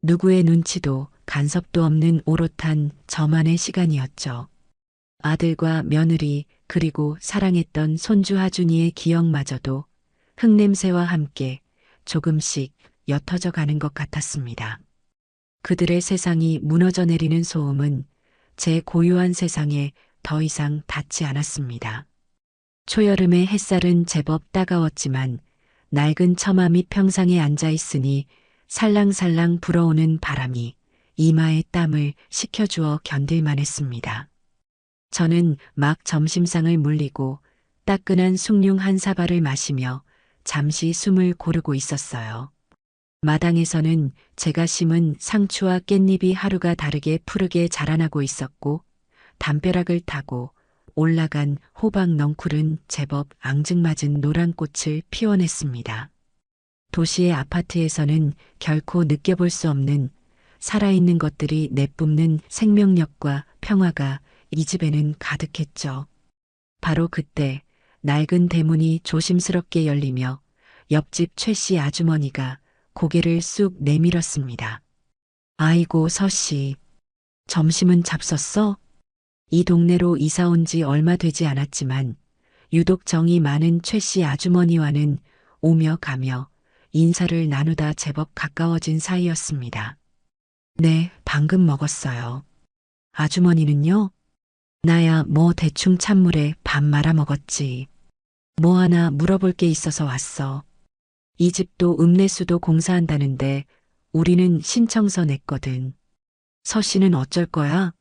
누구의 눈치도 간섭도 없는 오롯한 저만의 시간이었죠. 아들과 며느리 그리고 사랑했던 손주 하준이의 기억마저도 흙냄새와 함께 조금씩 옅어져 가는 것 같았습니다. 그들의 세상이 무너져 내리는 소음은 제 고요한 세상에 더 이상 닿지 않았습니다. 초여름의 햇살은 제법 따가웠지만 낡은 처마 밑 평상에 앉아 있으니 살랑살랑 불어오는 바람이 이마에 땀을 식혀주어 견딜만 했습니다. 저는 막 점심상을 물리고 따끈한 숭늉 한 사발을 마시며 잠시 숨을 고르고 있었어요. 마당에서는 제가 심은 상추와 깻잎이 하루가 다르게 푸르게 자라나고 있었고 담벼락을 타고 올라간 호박 넝쿨은 제법 앙증맞은 노란 꽃을 피워냈습니다. 도시의 아파트에서는 결코 느껴볼 수 없는 살아있는 것들이 내뿜는 생명력과 평화가 이 집에는 가득했죠. 바로 그때 낡은 대문이 조심스럽게 열리며 옆집 최 씨 아주머니가 고개를 쑥 내밀었습니다. 아이고 서씨, 점심은 잡섰어? 이 동네로 이사 온 지 얼마 되지 않았지만 유독 정이 많은 최 씨 아주머니와는 오며 가며 인사를 나누다 제법 가까워진 사이였습니다. 네, 방금 먹었어요. 아주머니는요? 나야 뭐 대충 찬물에 밥 말아 먹었지. 뭐 하나 물어볼 게 있어서 왔어. 이 집도 읍내수도 공사한다는데 우리는 신청서 냈거든. 서 씨는 어쩔 거야?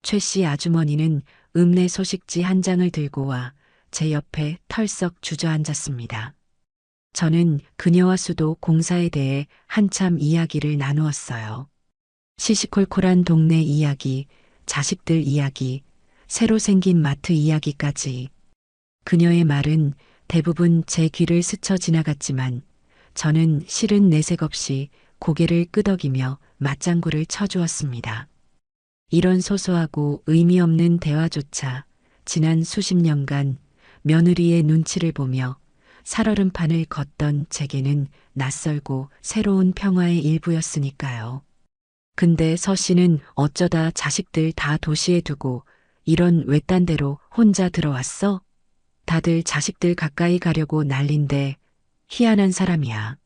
최 씨 아주머니는 읍내 소식지 한 장을 들고 와 제 옆에 털썩 주저앉았습니다. 저는 그녀와 수도 공사에 대해 한참 이야기를 나누었어요. 시시콜콜한 동네 이야기, 자식들 이야기, 새로 생긴 마트 이야기까지. 그녀의 말은 대부분 제 귀를 스쳐 지나갔지만 저는 실은 내색 없이 고개를 끄덕이며 맞장구를 쳐주었습니다. 이런 소소하고 의미 없는 대화조차 지난 수십 년간 며느리의 눈치를 보며 살얼음판을 걷던 제게는 낯설고 새로운 평화의 일부였으니까요. 근데 서 씨는 어쩌다 자식들 다 도시에 두고 이런 외딴 데로 혼자 들어왔어? 다들 자식들 가까이 가려고 난린데 희한한 사람이야.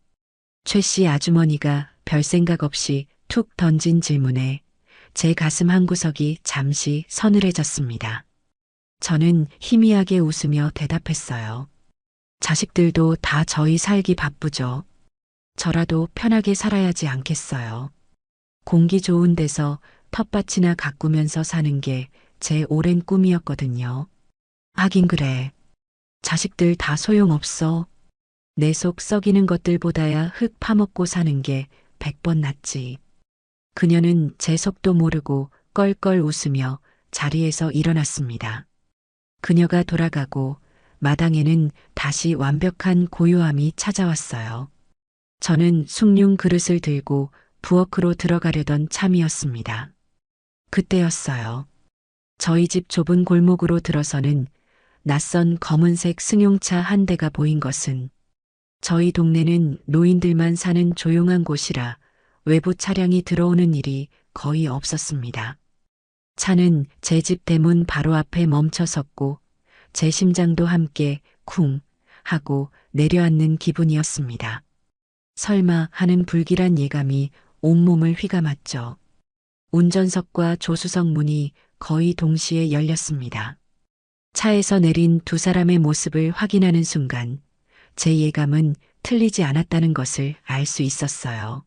최 씨 아주머니가 별 생각 없이 툭 던진 질문에 제 가슴 한구석이 잠시 서늘해졌습니다. 저는 희미하게 웃으며 대답했어요. 자식들도 다 저희 살기 바쁘죠. 저라도 편하게 살아야지 않겠어요. 공기 좋은 데서 텃밭이나 가꾸면서 사는 게 제 오랜 꿈이었거든요. 하긴 그래. 자식들 다 소용없어. 내 속 썩이는 것들보다야 흙 파먹고 사는 게 100번 낫지. 그녀는 제 속도 모르고 껄껄 웃으며 자리에서 일어났습니다. 그녀가 돌아가고 마당에는 다시 완벽한 고요함이 찾아왔어요. 저는 숭늉 그릇을 들고 부엌으로 들어가려던 참이었습니다. 그때였어요. 저희 집 좁은 골목으로 들어서는 낯선 검은색 승용차 한 대가 보인 것은 저희 동네는 노인들만 사는 조용한 곳이라 외부 차량이 들어오는 일이 거의 없었습니다. 차는 제 집 대문 바로 앞에 멈춰 섰고 제 심장도 함께 쿵 하고 내려앉는 기분이었습니다. 설마 하는 불길한 예감이 온몸을 휘감았죠. 운전석과 조수석 문이 거의 동시에 열렸습니다. 차에서 내린 두 사람의 모습을 확인하는 순간 제 예감은 틀리지 않았다는 것을 알 수 있었어요.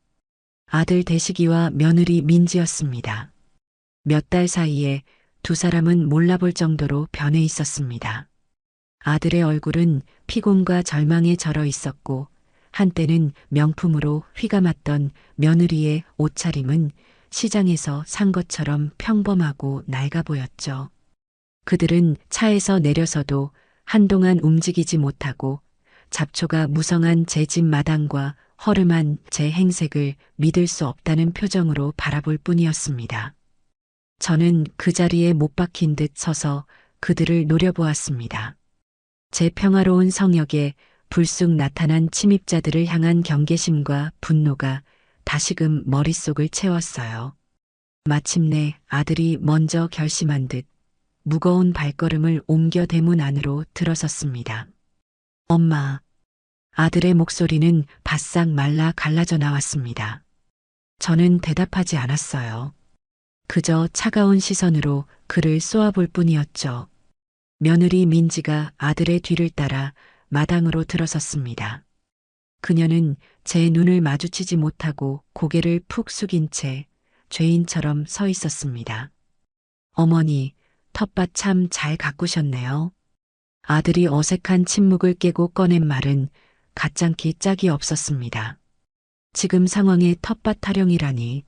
아들 대식이와 며느리 민지였습니다. 몇 달 사이에 두 사람은 몰라볼 정도로 변해 있었습니다. 아들의 얼굴은 피곤과 절망에 절어 있었고 한때는 명품으로 휘감았던 며느리의 옷차림은 시장에서 산 것처럼 평범하고 낡아 보였죠. 그들은 차에서 내려서도 한동안 움직이지 못하고 잡초가 무성한 제 집 마당과 허름한 제 행색을 믿을 수 없다는 표정으로 바라볼 뿐이었습니다. 저는 그 자리에 못 박힌 듯 서서 그들을 노려보았습니다. 제 평화로운 성역에 불쑥 나타난 침입자들을 향한 경계심과 분노가 다시금 머릿속을 채웠어요. 마침내 아들이 먼저 결심한 듯 무거운 발걸음을 옮겨 대문 안으로 들어섰습니다. 엄마. 아들의 목소리는 바싹 말라 갈라져 나왔습니다. 저는 대답하지 않았어요. 그저 차가운 시선으로 그를 쏘아볼 뿐이었죠. 며느리 민지가 아들의 뒤를 따라 마당으로 들어섰습니다. 그녀는 제 눈을 마주치지 못하고 고개를 푹 숙인 채 죄인처럼 서 있었습니다. 어머니, 텃밭 참 잘 가꾸셨네요. 아들이 어색한 침묵을 깨고 꺼낸 말은 가짱키 짝이 없었습니다. 지금 상황에 텃밭 타령이라니.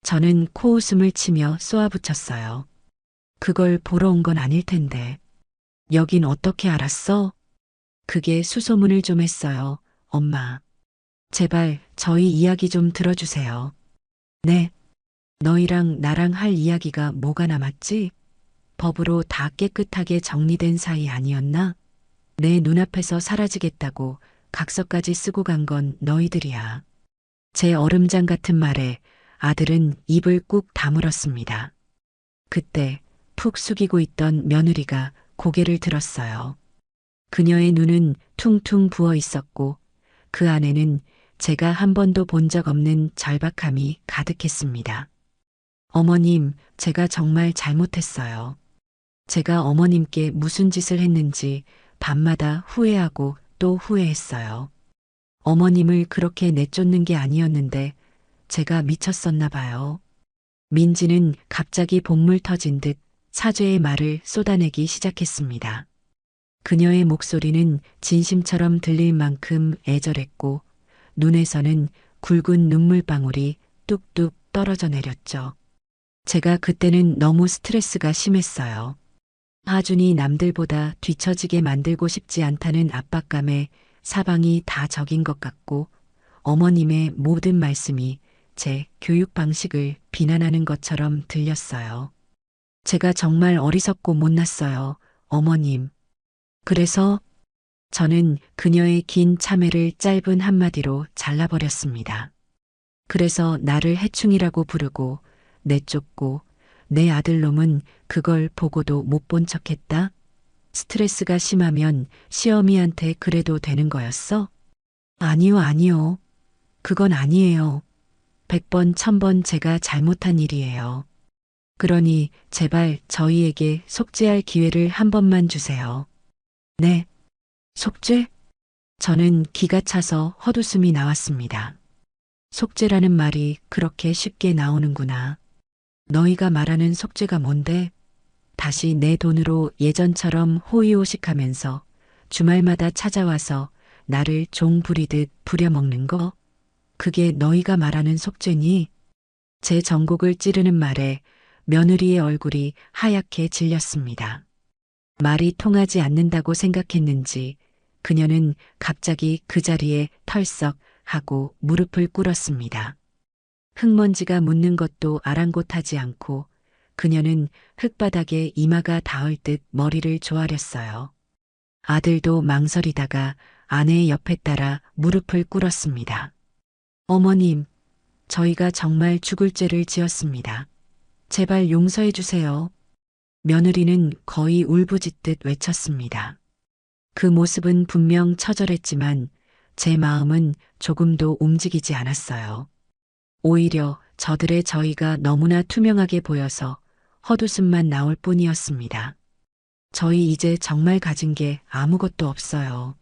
저는 코웃음을 치며 쏘아붙였어요. 그걸 보러 온 건 아닐 텐데. 여긴 어떻게 알았어? 그게 수소문을 좀 했어요, 엄마. 제발 저희 이야기 좀 들어주세요. 네. 너희랑 나랑 할 이야기가 뭐가 남았지? 법으로 다 깨끗하게 정리된 사이 아니었나? 내 눈앞에서 사라지겠다고 각서까지 쓰고 간 건 너희들이야. 제 얼음장 같은 말에 아들은 입을 꾹 다물었습니다. 그때 푹 숙이고 있던 며느리가 고개를 들었어요. 그녀의 눈은 퉁퉁 부어 있었고 그 안에는 제가 한 번도 본 적 없는 절박함이 가득했습니다. 어머님, 제가 정말 잘못했어요. 제가 어머님께 무슨 짓을 했는지 밤마다 후회하고 또 후회했어요. 어머님을 그렇게 내쫓는 게 아니었는데 제가 미쳤었나 봐요. 민지는 갑자기 본물 터진 듯 사죄의 말을 쏟아내기 시작했습니다. 그녀의 목소리는 진심처럼 들릴 만큼 애절했고 눈에서는 굵은 눈물방울이 뚝뚝 떨어져 내렸죠. 제가 그때는 너무 스트레스가 심했어요. 하준이 남들보다 뒤처지게 만들고 싶지 않다는 압박감에 사방이 다 적인 것 같고 어머님의 모든 말씀이 제 교육 방식을 비난하는 것처럼 들렸어요. 제가 정말 어리석고 못났어요, 어머님. 그래서 저는 그녀의 긴 참회를 짧은 한마디로 잘라버렸습니다. 그래서 나를 해충이라고 부르고 내쫓고 내 아들놈은 그걸 보고도 못 본 척했다? 스트레스가 심하면 시어미한테 그래도 되는 거였어? 아니요, 아니요. 그건 아니에요. 100번, 1000번 제가 잘못한 일이에요. 그러니 제발 저희에게 속죄할 기회를 한 번만 주세요. 네. 속죄? 저는 기가 차서 헛웃음이 나왔습니다. 속죄라는 말이 그렇게 쉽게 나오는구나. 너희가 말하는 속죄가 뭔데? 다시 내 돈으로 예전처럼 호의호식하면서 주말마다 찾아와서 나를 종 부리듯 부려먹는 거? 그게 너희가 말하는 속죄니? 제 전곡을 찌르는 말에 며느리의 얼굴이 하얗게 질렸습니다. 말이 통하지 않는다고 생각했는지 그녀는 갑자기 그 자리에 털썩 하고 무릎을 꿇었습니다. 흙먼지가 묻는 것도 아랑곳하지 않고 그녀는 흙바닥에 이마가 닿을 듯 머리를 조아렸어요. 아들도 망설이다가 아내의 옆에 따라 무릎을 꿇었습니다. 어머님, 저희가 정말 죽을 죄를 지었습니다. 제발 용서해 주세요. 며느리는 거의 울부짖듯 외쳤습니다. 그 모습은 분명 처절했지만 제 마음은 조금도 움직이지 않았어요. 오히려 저들의 저희가 너무나 투명하게 보여서 헛웃음만 나올 뿐이었습니다. 저희 이제 정말 가진 게 아무것도 없어요.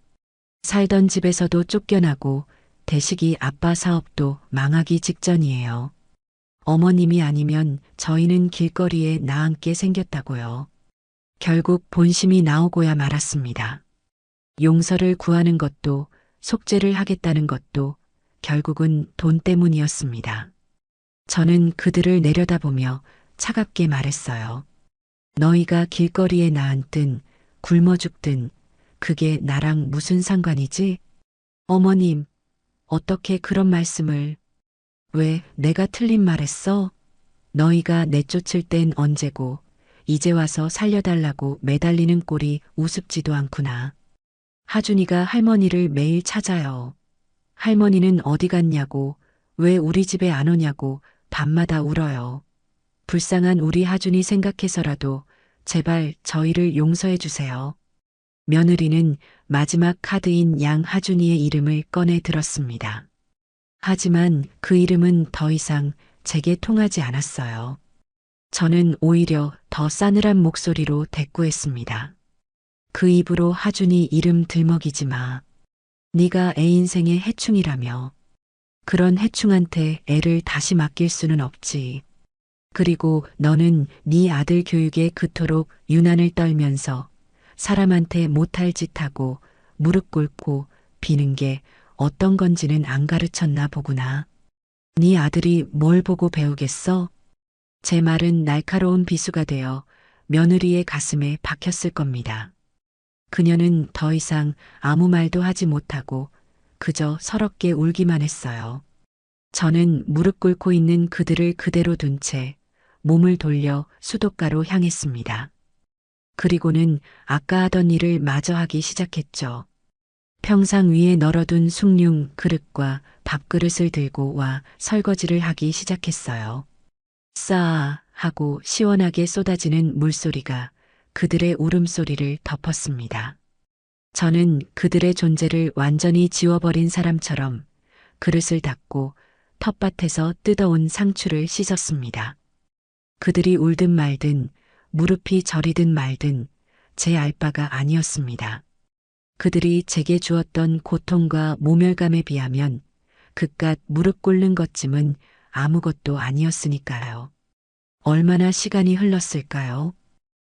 살던 집에서도 쫓겨나고 대식이 아빠 사업도 망하기 직전이에요. 어머님이 아니면 저희는 길거리에 나앉게 생겼다고요. 결국 본심이 나오고야 말았습니다. 용서를 구하는 것도 속죄를 하겠다는 것도 결국은 돈 때문이었습니다. 저는 그들을 내려다보며 차갑게 말했어요. 너희가 길거리에 나앉든 굶어 죽든 그게 나랑 무슨 상관이지? 어머님, 어떻게 그런 말씀을... 왜 내가 틀린 말했어? 너희가 내쫓을 땐 언제고 이제 와서 살려달라고 매달리는 꼴이 우습지도 않구나. 하준이가 할머니를 매일 찾아요. 할머니는 어디 갔냐고, 왜 우리 집에 안 오냐고 밤마다 울어요. 불쌍한 우리 하준이 생각해서라도 제발 저희를 용서해 주세요. 며느리는 마지막 카드인 양하준이의 이름을 꺼내 들었습니다. 하지만 그 이름은 더 이상 제게 통하지 않았어요. 저는 오히려 더 싸늘한 목소리로 대꾸했습니다. 그 입으로 하준이 이름 들먹이지 마. 네가 애 인생의 해충이라며. 그런 해충한테 애를 다시 맡길 수는 없지. 그리고 너는 네 아들 교육에 그토록 유난을 떨면서 사람한테 못할 짓하고 무릎 꿇고 비는 게 어떤 건지는 안 가르쳤나 보구나. 네 아들이 뭘 보고 배우겠어? 제 말은 날카로운 비수가 되어 며느리의 가슴에 박혔을 겁니다. 그녀는 더 이상 아무 말도 하지 못하고 그저 서럽게 울기만 했어요. 저는 무릎 꿇고 있는 그들을 그대로 둔 채 몸을 돌려 수도가로 향했습니다. 그리고는 아까 하던 일을 마저 하기 시작했죠. 평상 위에 널어둔 숭늉 그릇과 밥그릇을 들고 와 설거지를 하기 시작했어요. 싸 하고 시원하게 쏟아지는 물소리가 그들의 울음소리를 덮었습니다. 저는 그들의 존재를 완전히 지워버린 사람처럼 그릇을 닫고 텃밭에서 뜯어온 상추를 씻었습니다. 그들이 울든 말든 무릎이 저리든 말든 제 알 바가 아니었습니다. 그들이 제게 주었던 고통과 모멸감에 비하면 그깟 무릎 꿇는 것쯤은 아무것도 아니었으니까요. 얼마나 시간이 흘렀을까요?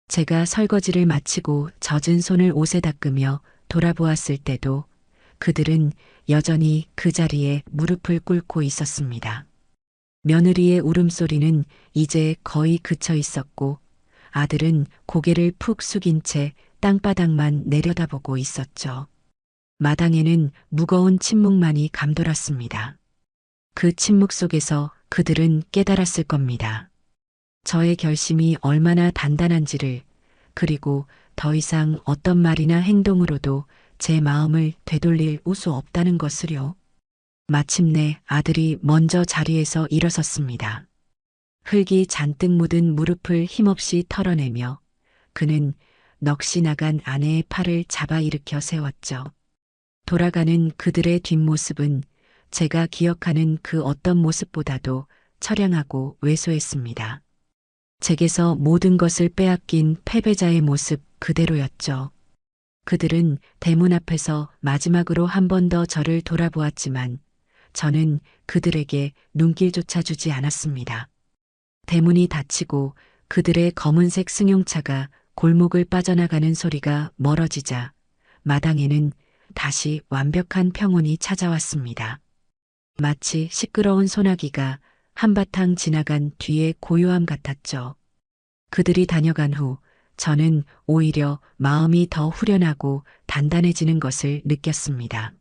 제가 설거지를 마치고 젖은 손을 옷에 닦으며 돌아보았을 때도 그들은 여전히 그 자리에 무릎을 꿇고 있었습니다. 며느리의 울음소리는 이제 거의 그쳐 있었고 아들은 고개를 푹 숙인 채 땅바닥만 내려다보고 있었죠. 마당에는 무거운 침묵만이 감돌았습니다. 그 침묵 속에서 그들은 깨달았을 겁니다. 저의 결심이 얼마나 단단한지를, 그리고 더 이상 어떤 말이나 행동으로도 제 마음을 되돌릴 우수 없다는 것을요. 마침내 아들이 먼저 자리에서 일어섰습니다. 흙이 잔뜩 묻은 무릎을 힘없이 털어내며 그는 넋이 나간 아내의 팔을 잡아 일으켜 세웠죠. 돌아가는 그들의 뒷모습은 제가 기억하는 그 어떤 모습보다도 처량하고 왜소했습니다. 제게서 모든 것을 빼앗긴 패배자의 모습 그대로였죠. 그들은 대문 앞에서 마지막으로 한 번 더 저를 돌아보았지만 저는 그들에게 눈길조차 주지 않았습니다. 대문이 닫히고 그들의 검은색 승용차가 골목을 빠져나가는 소리가 멀어지자 마당에는 다시 완벽한 평온이 찾아왔습니다. 마치 시끄러운 소나기가 한바탕 지나간 뒤의 고요함 같았죠. 그들이 다녀간 후 저는 오히려 마음이 더 후련하고 단단해지는 것을 느꼈습니다.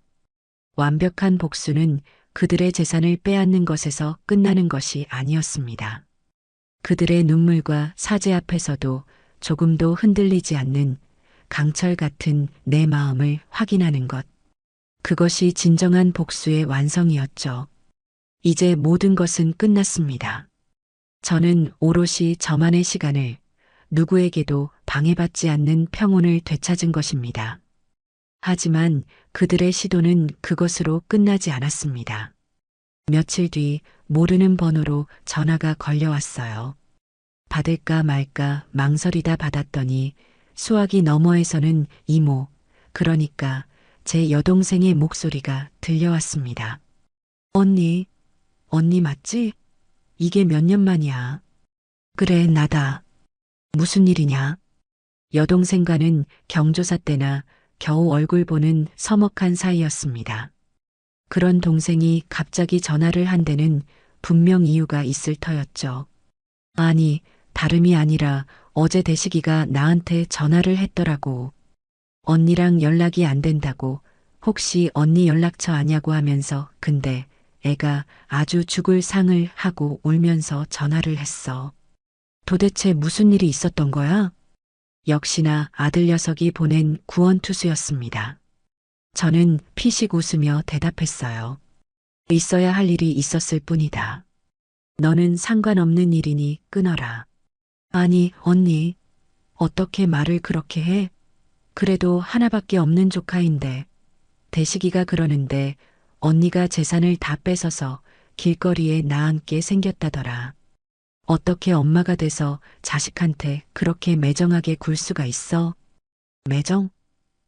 완벽한 복수는 그들의 재산을 빼앗는 것에서 끝나는 것이 아니었습니다. 그들의 눈물과 사죄 앞에서도 조금도 흔들리지 않는 강철 같은 내 마음을 확인하는 것. 그것이 진정한 복수의 완성이었죠. 이제 모든 것은 끝났습니다. 저는 오롯이 저만의 시간을, 누구에게도 방해받지 않는 평온을 되찾은 것입니다. 하지만 그들의 시도는 그것으로 끝나지 않았습니다. 며칠 뒤 모르는 번호로 전화가 걸려왔어요. 받을까 말까 망설이다 받았더니 수화기 너머에서는 이모, 그러니까 제 여동생의 목소리가 들려왔습니다. 언니 맞지? 이게 몇 년 만이야. 그래, 나다. 무슨 일이냐? 여동생과는 경조사 때나 겨우 얼굴 보는 서먹한 사이였습니다. 그런 동생이 갑자기 전화를 한 데는 분명 이유가 있을 터였죠. 아니, 다름이 아니라 어제 대식이가 나한테 전화를 했더라고. 언니랑 연락이 안 된다고, 혹시 언니 연락처 아냐고 하면서, 근데 애가 아주 죽을 상을 하고 울면서 전화를 했어. 도대체 무슨 일이 있었던 거야? 역시나 아들 녀석이 보낸 구원투수였습니다. 저는 피식 웃으며 대답했어요. 있어야 할 일이 있었을 뿐이다. 너는 상관없는 일이니 끊어라. 아니, 언니, 어떻게 말을 그렇게 해? 그래도 하나밖에 없는 조카인데. 대식이가 그러는데 언니가 재산을 다 뺏어서 길거리에 나앉게 생겼다더라. 어떻게 엄마가 돼서 자식한테 그렇게 매정하게 굴 수가 있어? 매정?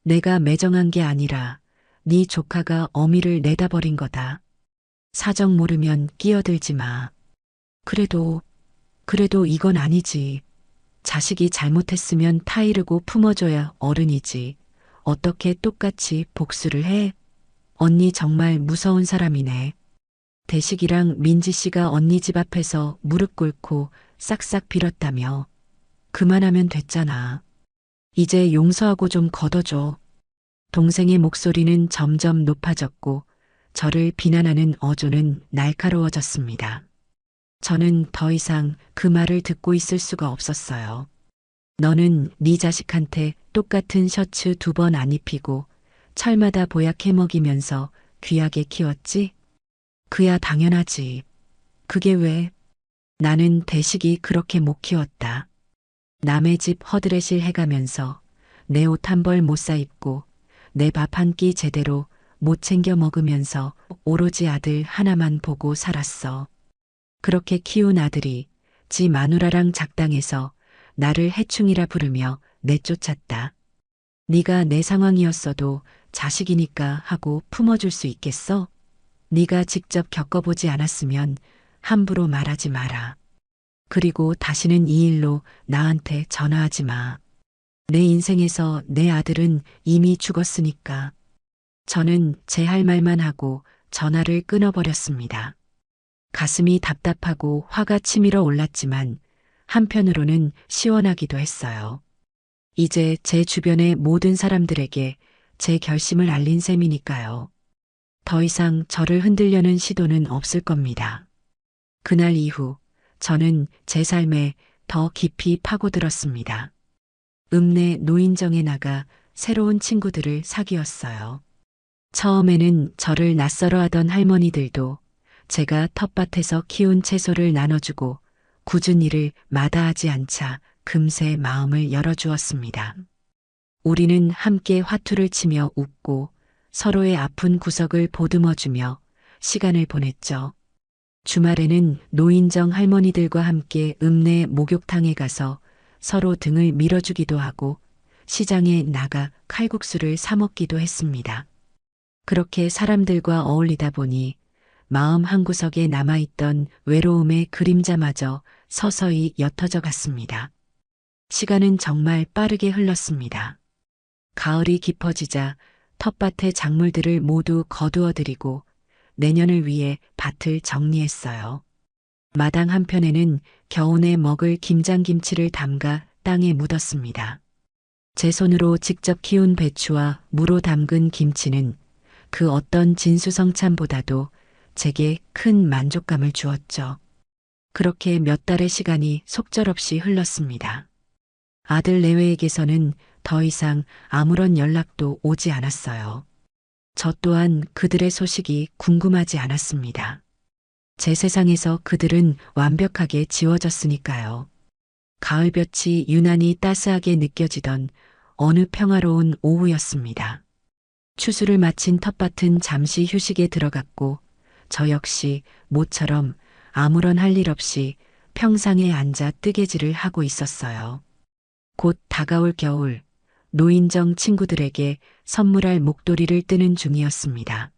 내가 매정한 게 아니라 네 조카가 어미를 내다버린 거다. 사정 모르면 끼어들지 마. 그래도 이건 아니지. 자식이 잘못했으면 타이르고 품어줘야 어른이지. 어떻게 똑같이 복수를 해? 언니 정말 무서운 사람이네. 대식이랑 민지 씨가 언니 집 앞에서 무릎 꿇고 싹싹 빌었다며. 그만하면 됐잖아. 이제 용서하고 좀 걷어줘. 동생의 목소리는 점점 높아졌고 저를 비난하는 어조는 날카로워졌습니다. 저는 더 이상 그 말을 듣고 있을 수가 없었어요. 너는 네 자식한테 똑같은 셔츠 2번 안 입히고 철마다 보약 해먹이면서 귀하게 키웠지? 그야 당연하지. 그게 왜? 나는 대식이 그렇게 못 키웠다. 남의 집 허드렛일 해가면서 내 옷 한 벌 못 사입고 내 밥 한 끼 제대로 못 챙겨 먹으면서 오로지 아들 하나만 보고 살았어. 그렇게 키운 아들이 지 마누라랑 작당해서 나를 해충이라 부르며 내쫓았다. 네가 내 상황이었어도 자식이니까 하고 품어줄 수 있겠어? 네가 직접 겪어보지 않았으면 함부로 말하지 마라. 그리고 다시는 이 일로 나한테 전화하지 마. 내 인생에서 내 아들은 이미 죽었으니까. 저는 제 할 말만 하고 전화를 끊어버렸습니다. 가슴이 답답하고 화가 치밀어 올랐지만 한편으로는 시원하기도 했어요. 이제 제 주변의 모든 사람들에게 제 결심을 알린 셈이니까요. 더 이상 저를 흔들려는 시도는 없을 겁니다. 그날 이후 저는 제 삶에 더 깊이 파고들었습니다. 읍내 노인정에 나가 새로운 친구들을 사귀었어요. 처음에는 저를 낯설어 하던 할머니들도 제가 텃밭에서 키운 채소를 나눠주고 굳은 일을 마다하지 않자 금세 마음을 열어주었습니다. 우리는 함께 화투를 치며 웃고 서로의 아픈 구석을 보듬어주며 시간을 보냈죠. 주말에는 노인정 할머니들과 함께 읍내 목욕탕에 가서 서로 등을 밀어주기도 하고 시장에 나가 칼국수를 사 먹기도 했습니다. 그렇게 사람들과 어울리다 보니 마음 한구석에 남아있던 외로움의 그림자마저 서서히 옅어져 갔습니다. 시간은 정말 빠르게 흘렀습니다. 가을이 깊어지자 텃밭의 작물들을 모두 거두어들이고 내년을 위해 밭을 정리했어요. 마당 한편에는 겨우내 먹을 김장김치를 담가 땅에 묻었습니다. 제 손으로 직접 키운 배추와 무로 담근 김치는 그 어떤 진수성찬보다도 제게 큰 만족감을 주었죠. 그렇게 몇 달의 시간이 속절없이 흘렀습니다. 아들 내외에게서는 더 이상 아무런 연락도 오지 않았어요. 저 또한 그들의 소식이 궁금하지 않았습니다. 제 세상에서 그들은 완벽하게 지워졌으니까요. 가을볕이 유난히 따스하게 느껴지던 어느 평화로운 오후였습니다. 추수를 마친 텃밭은 잠시 휴식에 들어갔고 저 역시 모처럼 아무런 할 일 없이 평상에 앉아 뜨개질을 하고 있었어요. 곧 다가올 겨울, 노인정 친구들에게 선물할 목도리를 뜨는 중이었습니다.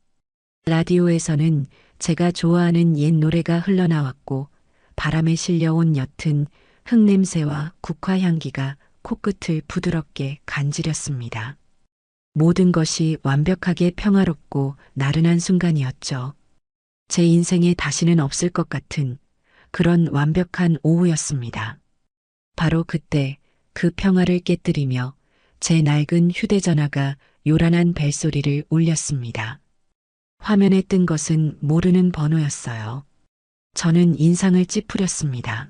라디오에서는 제가 좋아하는 옛 노래가 흘러나왔고 바람에 실려온 옅은 흙냄새와 국화향기가 코끝을 부드럽게 간지렸습니다. 모든 것이 완벽하게 평화롭고 나른한 순간이었죠. 제 인생에 다시는 없을 것 같은 그런 완벽한 오후였습니다. 바로 그때 그 평화를 깨뜨리며 제 낡은 휴대전화가 요란한 벨소리를 울렸습니다. 화면에 뜬 것은 모르는 번호였어요. 저는 인상을 찌푸렸습니다.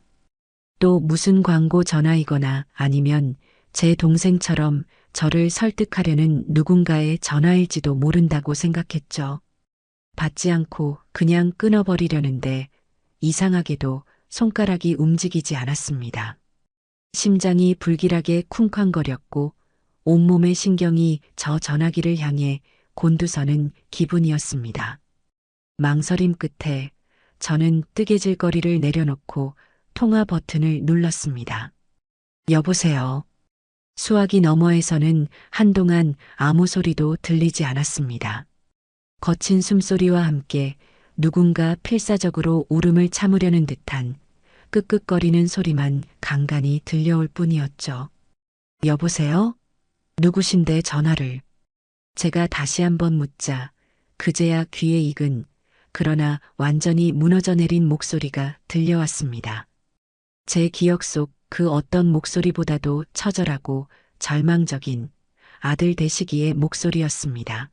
또 무슨 광고 전화이거나 아니면 제 동생처럼 저를 설득하려는 누군가의 전화일지도 모른다고 생각했죠. 받지 않고 그냥 끊어버리려는데 이상하게도 손가락이 움직이지 않았습니다. 심장이 불길하게 쿵쾅거렸고 온몸의 신경이 저 전화기를 향해 곤두서는 기분이었습니다. 망설임 끝에 저는 뜨개질거리를 내려놓고 통화 버튼을 눌렀습니다. 여보세요. 수화기 너머에서는 한동안 아무 소리도 들리지 않았습니다. 거친 숨소리와 함께 누군가 필사적으로 울음을 참으려는 듯한 끄끄거리는 소리만 간간히 들려올 뿐이었죠. 여보세요? 누구신데 전화를? 제가 다시 한번 묻자 그제야 귀에 익은 그러나 완전히 무너져 내린 목소리가 들려왔습니다. 제 기억 속 그 어떤 목소리보다도 처절하고 절망적인 아들 되시기의 목소리였습니다.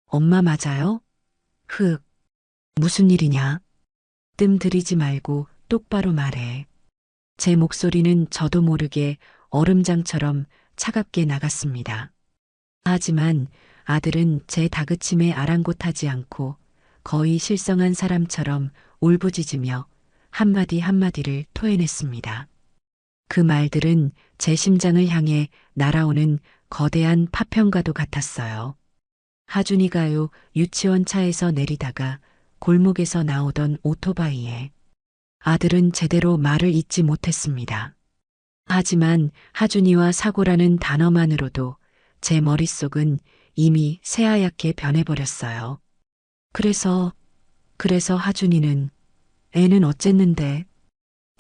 엄마 맞아요? 흑. 무슨 일이냐? 뜸 들이지 말고 똑바로 말해. 제 목소리는 저도 모르게 얼음장처럼 차갑게 나갔습니다. 하지만 아들은 제 다그침에 아랑곳하지 않고 거의 실성한 사람처럼 울부짖으며 한마디 한마디를 토해냈습니다. 그 말들은 제 심장을 향해 날아오는 거대한 파편과도 같았어요. 하준이가요 유치원 차에서 내리다가 골목에서 나오던 오토바이에 아들은 제대로 말을 잇지 못했습니다. 하지만 하준이와 사고라는 단어만으로도 제 머릿속은 이미 새하얗게 변해버렸어요. 그래서 하준이는 애는 어쨌는데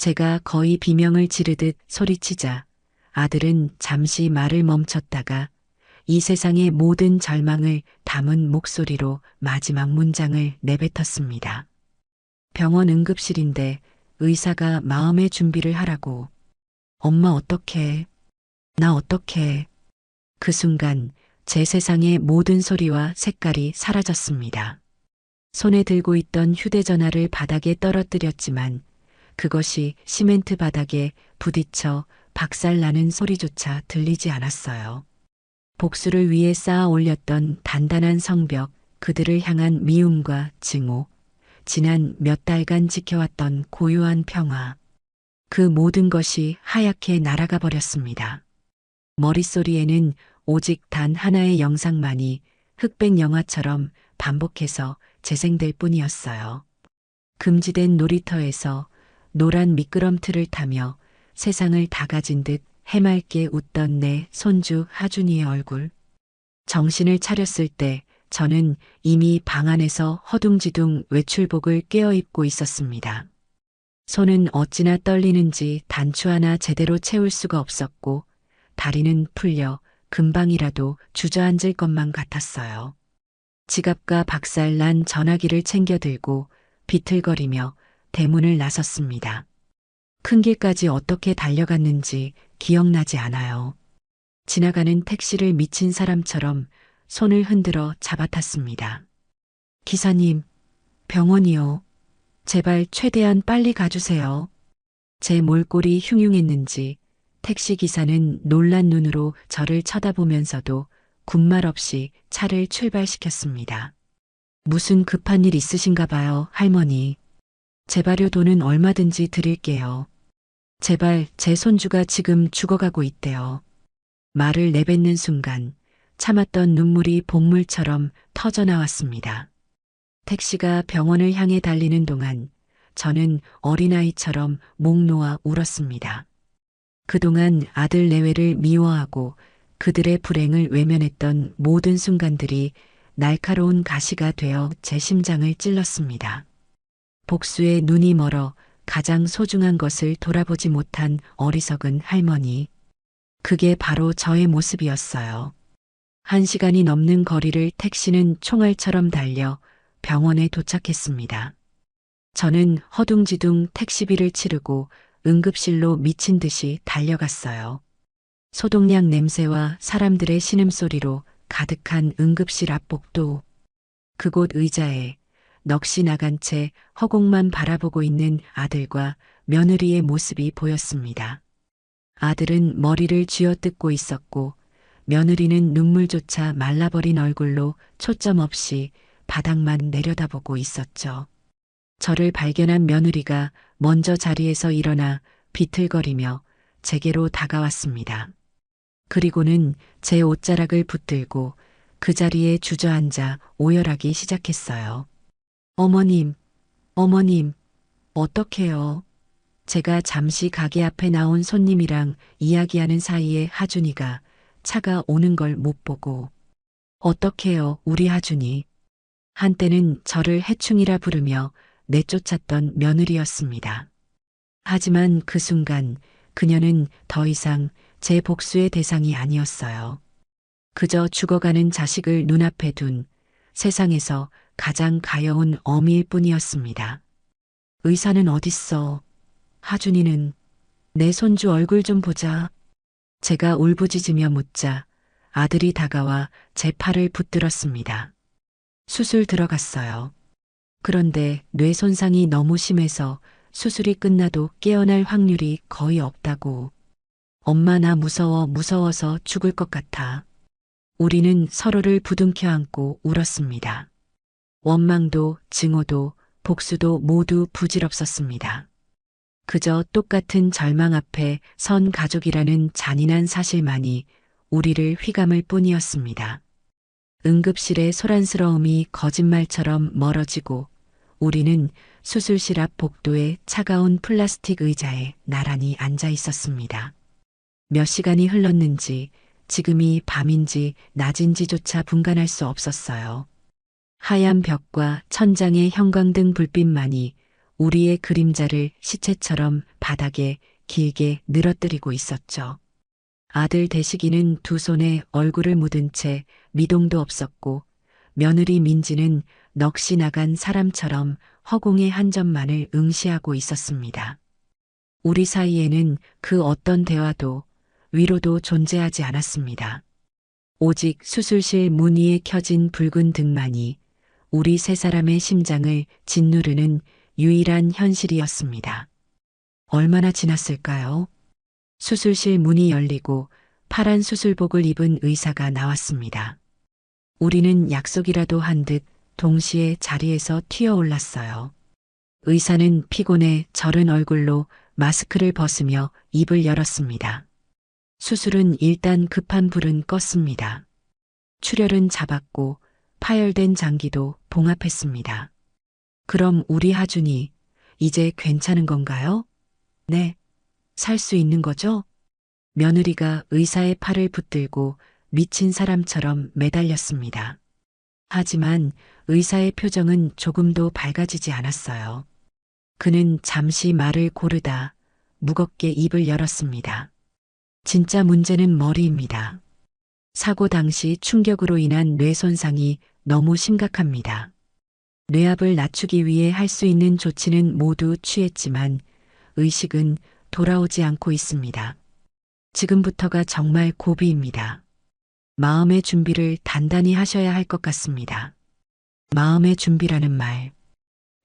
제가 거의 비명을 지르듯 소리치자 아들은 잠시 말을 멈췄다가 이 세상의 모든 절망을 담은 목소리로 마지막 문장을 내뱉었습니다. 병원 응급실인데 의사가 마음의 준비를 하라고. 엄마 어떡해? 나 어떡해? 그 순간 제 세상의 모든 소리와 색깔이 사라졌습니다. 손에 들고 있던 휴대전화를 바닥에 떨어뜨렸지만 그것이 시멘트 바닥에 부딪혀 박살나는 소리조차 들리지 않았어요. 복수를 위해 쌓아 올렸던 단단한 성벽, 그들을 향한 미움과 증오, 지난 몇 달간 지켜왔던 고요한 평화, 그 모든 것이 하얗게 날아가 버렸습니다. 머릿소리에는 오직 단 하나의 영상만이 흑백 영화처럼 반복해서 재생될 뿐이었어요. 금지된 놀이터에서 노란 미끄럼틀을 타며 세상을 다 가진 듯 해맑게 웃던 내 손주 하준이의 얼굴. 정신을 차렸을 때 저는 이미 방 안에서 허둥지둥 외출복을 꿰어입고 있었습니다. 손은 어찌나 떨리는지 단추 하나 제대로 채울 수가 없었고 다리는 풀려 금방이라도 주저앉을 것만 같았어요. 지갑과 박살난 전화기를 챙겨 들고 비틀거리며 대문을 나섰습니다. 큰 길까지 어떻게 달려갔는지 기억나지 않아요. 지나가는 택시를 미친 사람처럼 손을 흔들어 잡아탔습니다. 기사님, 병원이요. 제발 최대한 빨리 가주세요. 제 몰골이 흉흉했는지 택시기사는 놀란 눈으로 저를 쳐다보면서도 군말 없이 차를 출발시켰습니다. 무슨 급한 일 있으신가 봐요, 할머니. 재발료 돈은 얼마든지 드릴게요. 제발 제 손주가 지금 죽어가고 있대요. 말을 내뱉는 순간 참았던 눈물이 복물처럼 터져나왔습니다. 택시가 병원을 향해 달리는 동안 저는 어린아이처럼 목 놓아 울었습니다. 그동안 아들 내외를 미워하고 그들의 불행을 외면했던 모든 순간들이 날카로운 가시가 되어 제 심장을 찔렀습니다. 복수에 눈이 멀어 가장 소중한 것을 돌아보지 못한 어리석은 할머니. 그게 바로 저의 모습이었어요. 1시간이 넘는 거리를 택시는 총알처럼 달려 병원에 도착했습니다. 저는 허둥지둥 택시비를 치르고 응급실로 미친 듯이 달려갔어요. 소독약 냄새와 사람들의 신음소리로 가득한 응급실 앞 복도. 그곳 의자에 넋이 나간 채 허공만 바라보고 있는 아들과 며느리의 모습이 보였습니다. 아들은 머리를 쥐어뜯고 있었고 며느리는 눈물조차 말라버린 얼굴로 초점 없이 바닥만 내려다보고 있었죠. 저를 발견한 며느리가 먼저 자리에서 일어나 비틀거리며 제게로 다가왔습니다. 그리고는 제 옷자락을 붙들고 그 자리에 주저앉아 오열하기 시작했어요. 어머님, 어머님, 어떡해요? 제가 잠시 가게 앞에 나온 손님이랑 이야기하는 사이에 하준이가 차가 오는 걸 못 보고 어떡해요, 우리 하준이. 한때는 저를 해충이라 부르며 내쫓았던 며느리였습니다. 하지만 그 순간 그녀는 더 이상 제 복수의 대상이 아니었어요. 그저 죽어가는 자식을 눈앞에 둔 세상에서 가장 가여운 어미일 뿐이었습니다. 의사는 어딨어? 하준이는 내 손주 얼굴 좀 보자. 제가 울부짖으며 묻자 아들이 다가와 제 팔을 붙들었습니다. 수술 들어갔어요. 그런데 뇌 손상이 너무 심해서 수술이 끝나도 깨어날 확률이 거의 없다고. 엄마 나 무서워서 죽을 것 같아. 우리는 서로를 부둥켜 안고 울었습니다. 원망도 증오도 복수도 모두 부질없었습니다. 그저 똑같은 절망 앞에 선 가족이라는 잔인한 사실만이 우리를 휘감을 뿐이었습니다. 응급실의 소란스러움이 거짓말처럼 멀어지고 우리는 수술실 앞 복도에 차가운 플라스틱 의자에 나란히 앉아 있었습니다. 몇 시간이 흘렀는지 지금이 밤인지 낮인지조차 분간할 수 없었어요. 하얀 벽과 천장의 형광등 불빛만이 우리의 그림자를 시체처럼 바닥에 길게 늘어뜨리고 있었죠. 아들 대식이는 두 손에 얼굴을 묻은 채 미동도 없었고 며느리 민지는 넋이 나간 사람처럼 허공의 한 점만을 응시하고 있었습니다. 우리 사이에는 그 어떤 대화도 위로도 존재하지 않았습니다. 오직 수술실 문 위에 켜진 붉은 등만이 우리 세 사람의 심장을 짓누르는 유일한 현실이었습니다. 얼마나 지났을까요? 수술실 문이 열리고 파란 수술복을 입은 의사가 나왔습니다. 우리는 약속이라도 한 듯 동시에 자리에서 튀어올랐어요. 의사는 피곤해 절은 얼굴로 마스크를 벗으며 입을 열었습니다. 수술은 일단 급한 불은 껐습니다. 출혈은 잡았고 파열된 장기도 봉합했습니다. 그럼 우리 하준이 이제 괜찮은 건가요? 네. 살 수 있는 거죠? 며느리가 의사의 팔을 붙들고 미친 사람처럼 매달렸습니다. 하지만 의사의 표정은 조금도 밝아지지 않았어요. 그는 잠시 말을 고르다 무겁게 입을 열었습니다. 진짜 문제는 머리입니다. 사고 당시 충격으로 인한 뇌 손상이 너무 심각합니다. 뇌압을 낮추기 위해 할 수 있는 조치는 모두 취했지만 의식은 돌아오지 않고 있습니다. 지금부터가 정말 고비입니다. 마음의 준비를 단단히 하셔야 할 것 같습니다. 마음의 준비라는 말.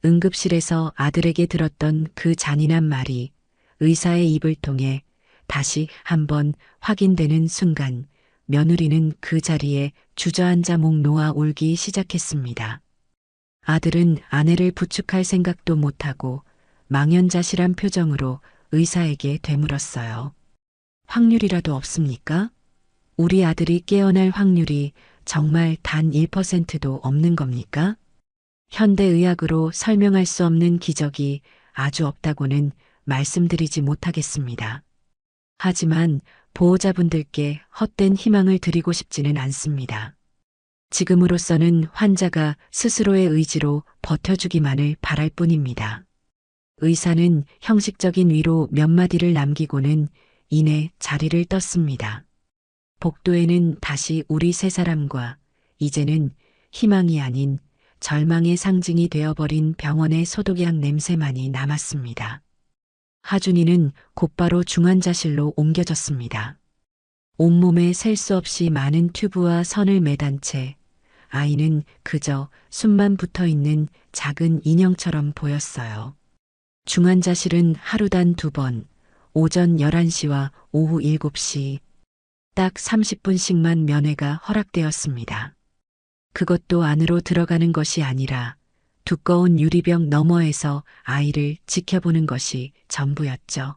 응급실에서 아들에게 들었던 그 잔인한 말이 의사의 입을 통해 다시 한번 확인되는 순간 며느리는 그 자리에 주저앉아 목 놓아 울기 시작했습니다. 아들은 아내를 부축할 생각도 못하고 망연자실한 표정으로 의사에게 되물었어요. 확률이라도 없습니까? 우리 아들이 깨어날 확률이 정말 단 1%도 없는 겁니까? 현대의학으로 설명할 수 없는 기적이 아주 없다고는 말씀드리지 못하겠습니다. 하지만 보호자분들께 헛된 희망을 드리고 싶지는 않습니다. 지금으로서는 환자가 스스로의 의지로 버텨주기만을 바랄 뿐입니다. 의사는 형식적인 위로 몇 마디를 남기고는 이내 자리를 떴습니다. 복도에는 다시 우리 세 사람과 이제는 희망이 아닌 절망의 상징이 되어버린 병원의 소독약 냄새만이 남았습니다. 하준이는 곧바로 중환자실로 옮겨졌습니다. 온몸에 셀 수 없이 많은 튜브와 선을 매단 채 아이는 그저 숨만 붙어 있는 작은 인형처럼 보였어요. 중환자실은 하루단 2번, 오전 11시와 오후 7시, 딱 30분씩만 면회가 허락되었습니다. 그것도 안으로 들어가는 것이 아니라 두꺼운 유리벽 너머에서 아이를 지켜보는 것이 전부였죠.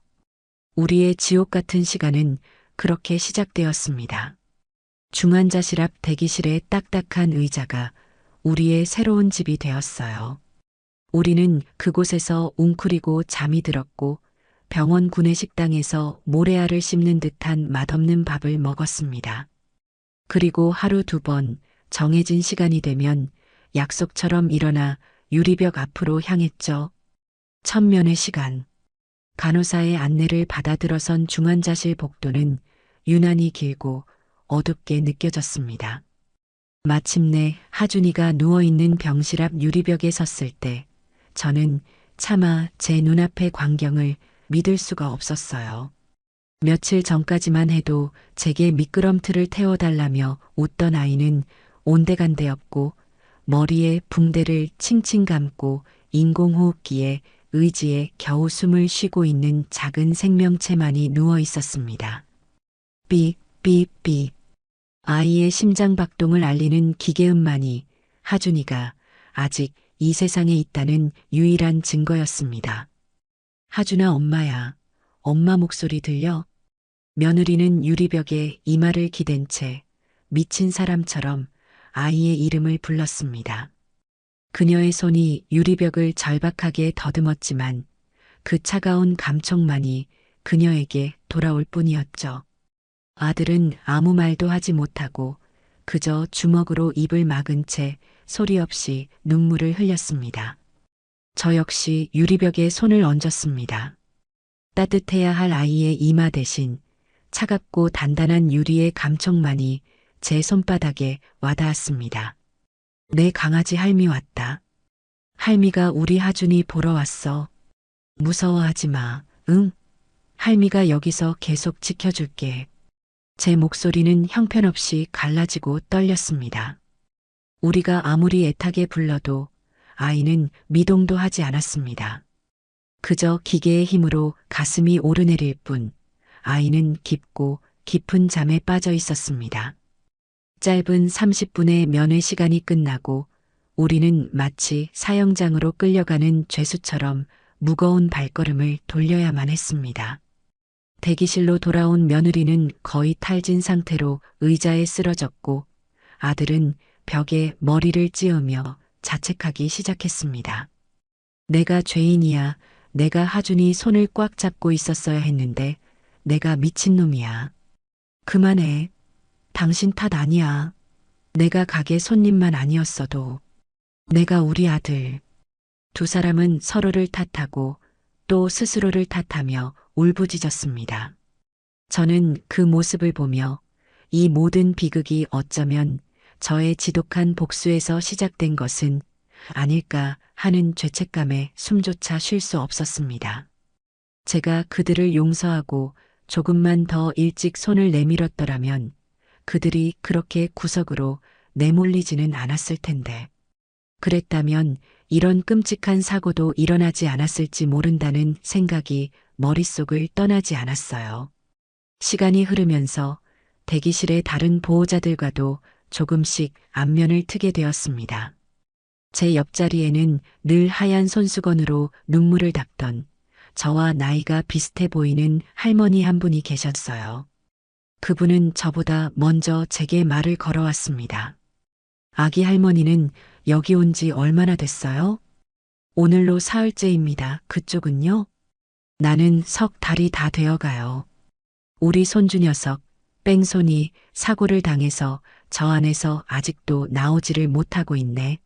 우리의 지옥 같은 시간은 그렇게 시작되었습니다. 중환자실 앞 대기실의 딱딱한 의자가 우리의 새로운 집이 되었어요. 우리는 그곳에서 웅크리고 잠이 들었고 병원 구내식당에서 모래알을 씹는 듯한 맛없는 밥을 먹었습니다. 그리고 하루 2번 정해진 시간이 되면 약속처럼 일어나 유리벽 앞으로 향했죠. 천면의 시간. 간호사의 안내를 받아 들어선 중환자실 복도는 유난히 길고 어둡게 느껴졌습니다. 마침내 하준이가 누워있는 병실 앞 유리벽에 섰을 때 저는 차마 제 눈앞의 광경을 믿을 수가 없었어요. 며칠 전까지만 해도 제게 미끄럼틀을 태워달라며 웃던 아이는 온데간데 없고 머리에 붕대를 칭칭 감고 인공호흡기에 의지에 겨우 숨을 쉬고 있는 작은 생명체만이 누워 있었습니다. 삑, 삑, 삑. 아이의 심장 박동을 알리는 기계음만이 하준이가 아직 이 세상에 있다는 유일한 증거였습니다. 하준아 엄마야. 엄마 목소리 들려? 며느리는 유리벽에 이마를 기댄 채 미친 사람처럼 아이의 이름을 불렀습니다. 그녀의 손이 유리벽을 절박하게 더듬었지만 그 차가운 감촉만이 그녀에게 돌아올 뿐이었죠. 아들은 아무 말도 하지 못하고 그저 주먹으로 입을 막은 채 소리 없이 눈물을 흘렸습니다. 저 역시 유리벽에 손을 얹었습니다. 따뜻해야 할 아이의 이마 대신 차갑고 단단한 유리의 감촉만이 제 손바닥에 와닿았습니다. 내 강아지 할미 왔다. 할미가 우리 하준이 보러 왔어. 무서워하지 마. 응? 할미가 여기서 계속 지켜줄게. 제 목소리는 형편없이 갈라지고 떨렸습니다. 우리가 아무리 애타게 불러도 아이는 미동도 하지 않았습니다. 그저 기계의 힘으로 가슴이 오르내릴 뿐 아이는 깊고 깊은 잠에 빠져 있었습니다. 짧은 30분의 면회 시간이 끝나고 우리는 마치 사형장으로 끌려가는 죄수처럼 무거운 발걸음을 돌려야만 했습니다. 대기실로 돌아온 며느리는 거의 탈진 상태로 의자에 쓰러졌고 아들은 벽에 머리를 찧으며 자책하기 시작했습니다. 내가 죄인이야. 내가 하준이 손을 꽉 잡고 있었어야 했는데 내가 미친놈이야. 그만해. 당신 탓 아니야. 내가 가게 손님만 아니었어도. 내가 우리 아들. 두 사람은 서로를 탓하고 또 스스로를 탓하며 울부짖었습니다. 저는 그 모습을 보며 이 모든 비극이 어쩌면 저의 지독한 복수에서 시작된 것은 아닐까 하는 죄책감에 숨조차 쉴 수 없었습니다. 제가 그들을 용서하고 조금만 더 일찍 손을 내밀었더라면 그들이 그렇게 구석으로 내몰리지는 않았을 텐데. 그랬다면 이런 끔찍한 사고도 일어나지 않았을지 모른다는 생각이 머릿속을 떠나지 않았어요. 시간이 흐르면서 대기실의 다른 보호자들과도 조금씩 안면을 트게 되었습니다. 제 옆자리에는 늘 하얀 손수건으로 눈물을 닦던 저와 나이가 비슷해 보이는 할머니 한 분이 계셨어요. 그분은 저보다 먼저 제게 말을 걸어왔습니다. 아기 할머니는 여기 온 지 얼마나 됐어요? 오늘로 사흘째입니다. 그쪽은요? 나는 석 달이 다 되어가요. 우리 손주 녀석, 뺑손이 사고를 당해서 저 안에서 아직도 나오지를 못하고 있네.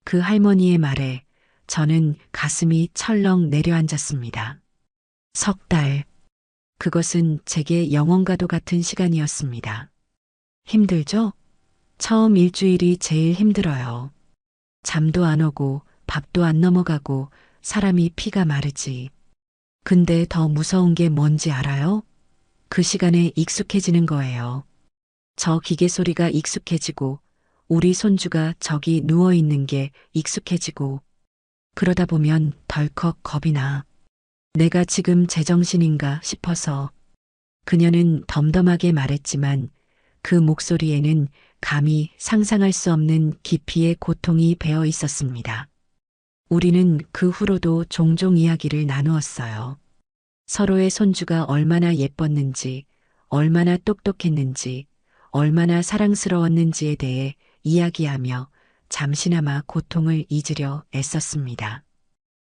그 할머니의 말에 저는 가슴이 철렁 내려앉았습니다. 석 달. 그것은 제게 영원과도 같은 시간이었습니다. 힘들죠? 처음 일주일이 제일 힘들어요. 잠도 안 오고 밥도 안 넘어가고 사람이 피가 마르지. 근데 더 무서운 게 뭔지 알아요? 그 시간에 익숙해지는 거예요. 저 기계 소리가 익숙해지고 우리 손주가 저기 누워 있는 게 익숙해지고 그러다 보면 덜컥 겁이 나. 내가 지금 제정신인가 싶어서. 그녀는 덤덤하게 말했지만 그 목소리에는 감히 상상할 수 없는 깊이의 고통이 배어 있었습니다. 우리는 그 후로도 종종 이야기를 나누었어요. 서로의 손주가 얼마나 예뻤는지, 얼마나 똑똑했는지, 얼마나 사랑스러웠는지에 대해 이야기하며 잠시나마 고통을 잊으려 애썼습니다.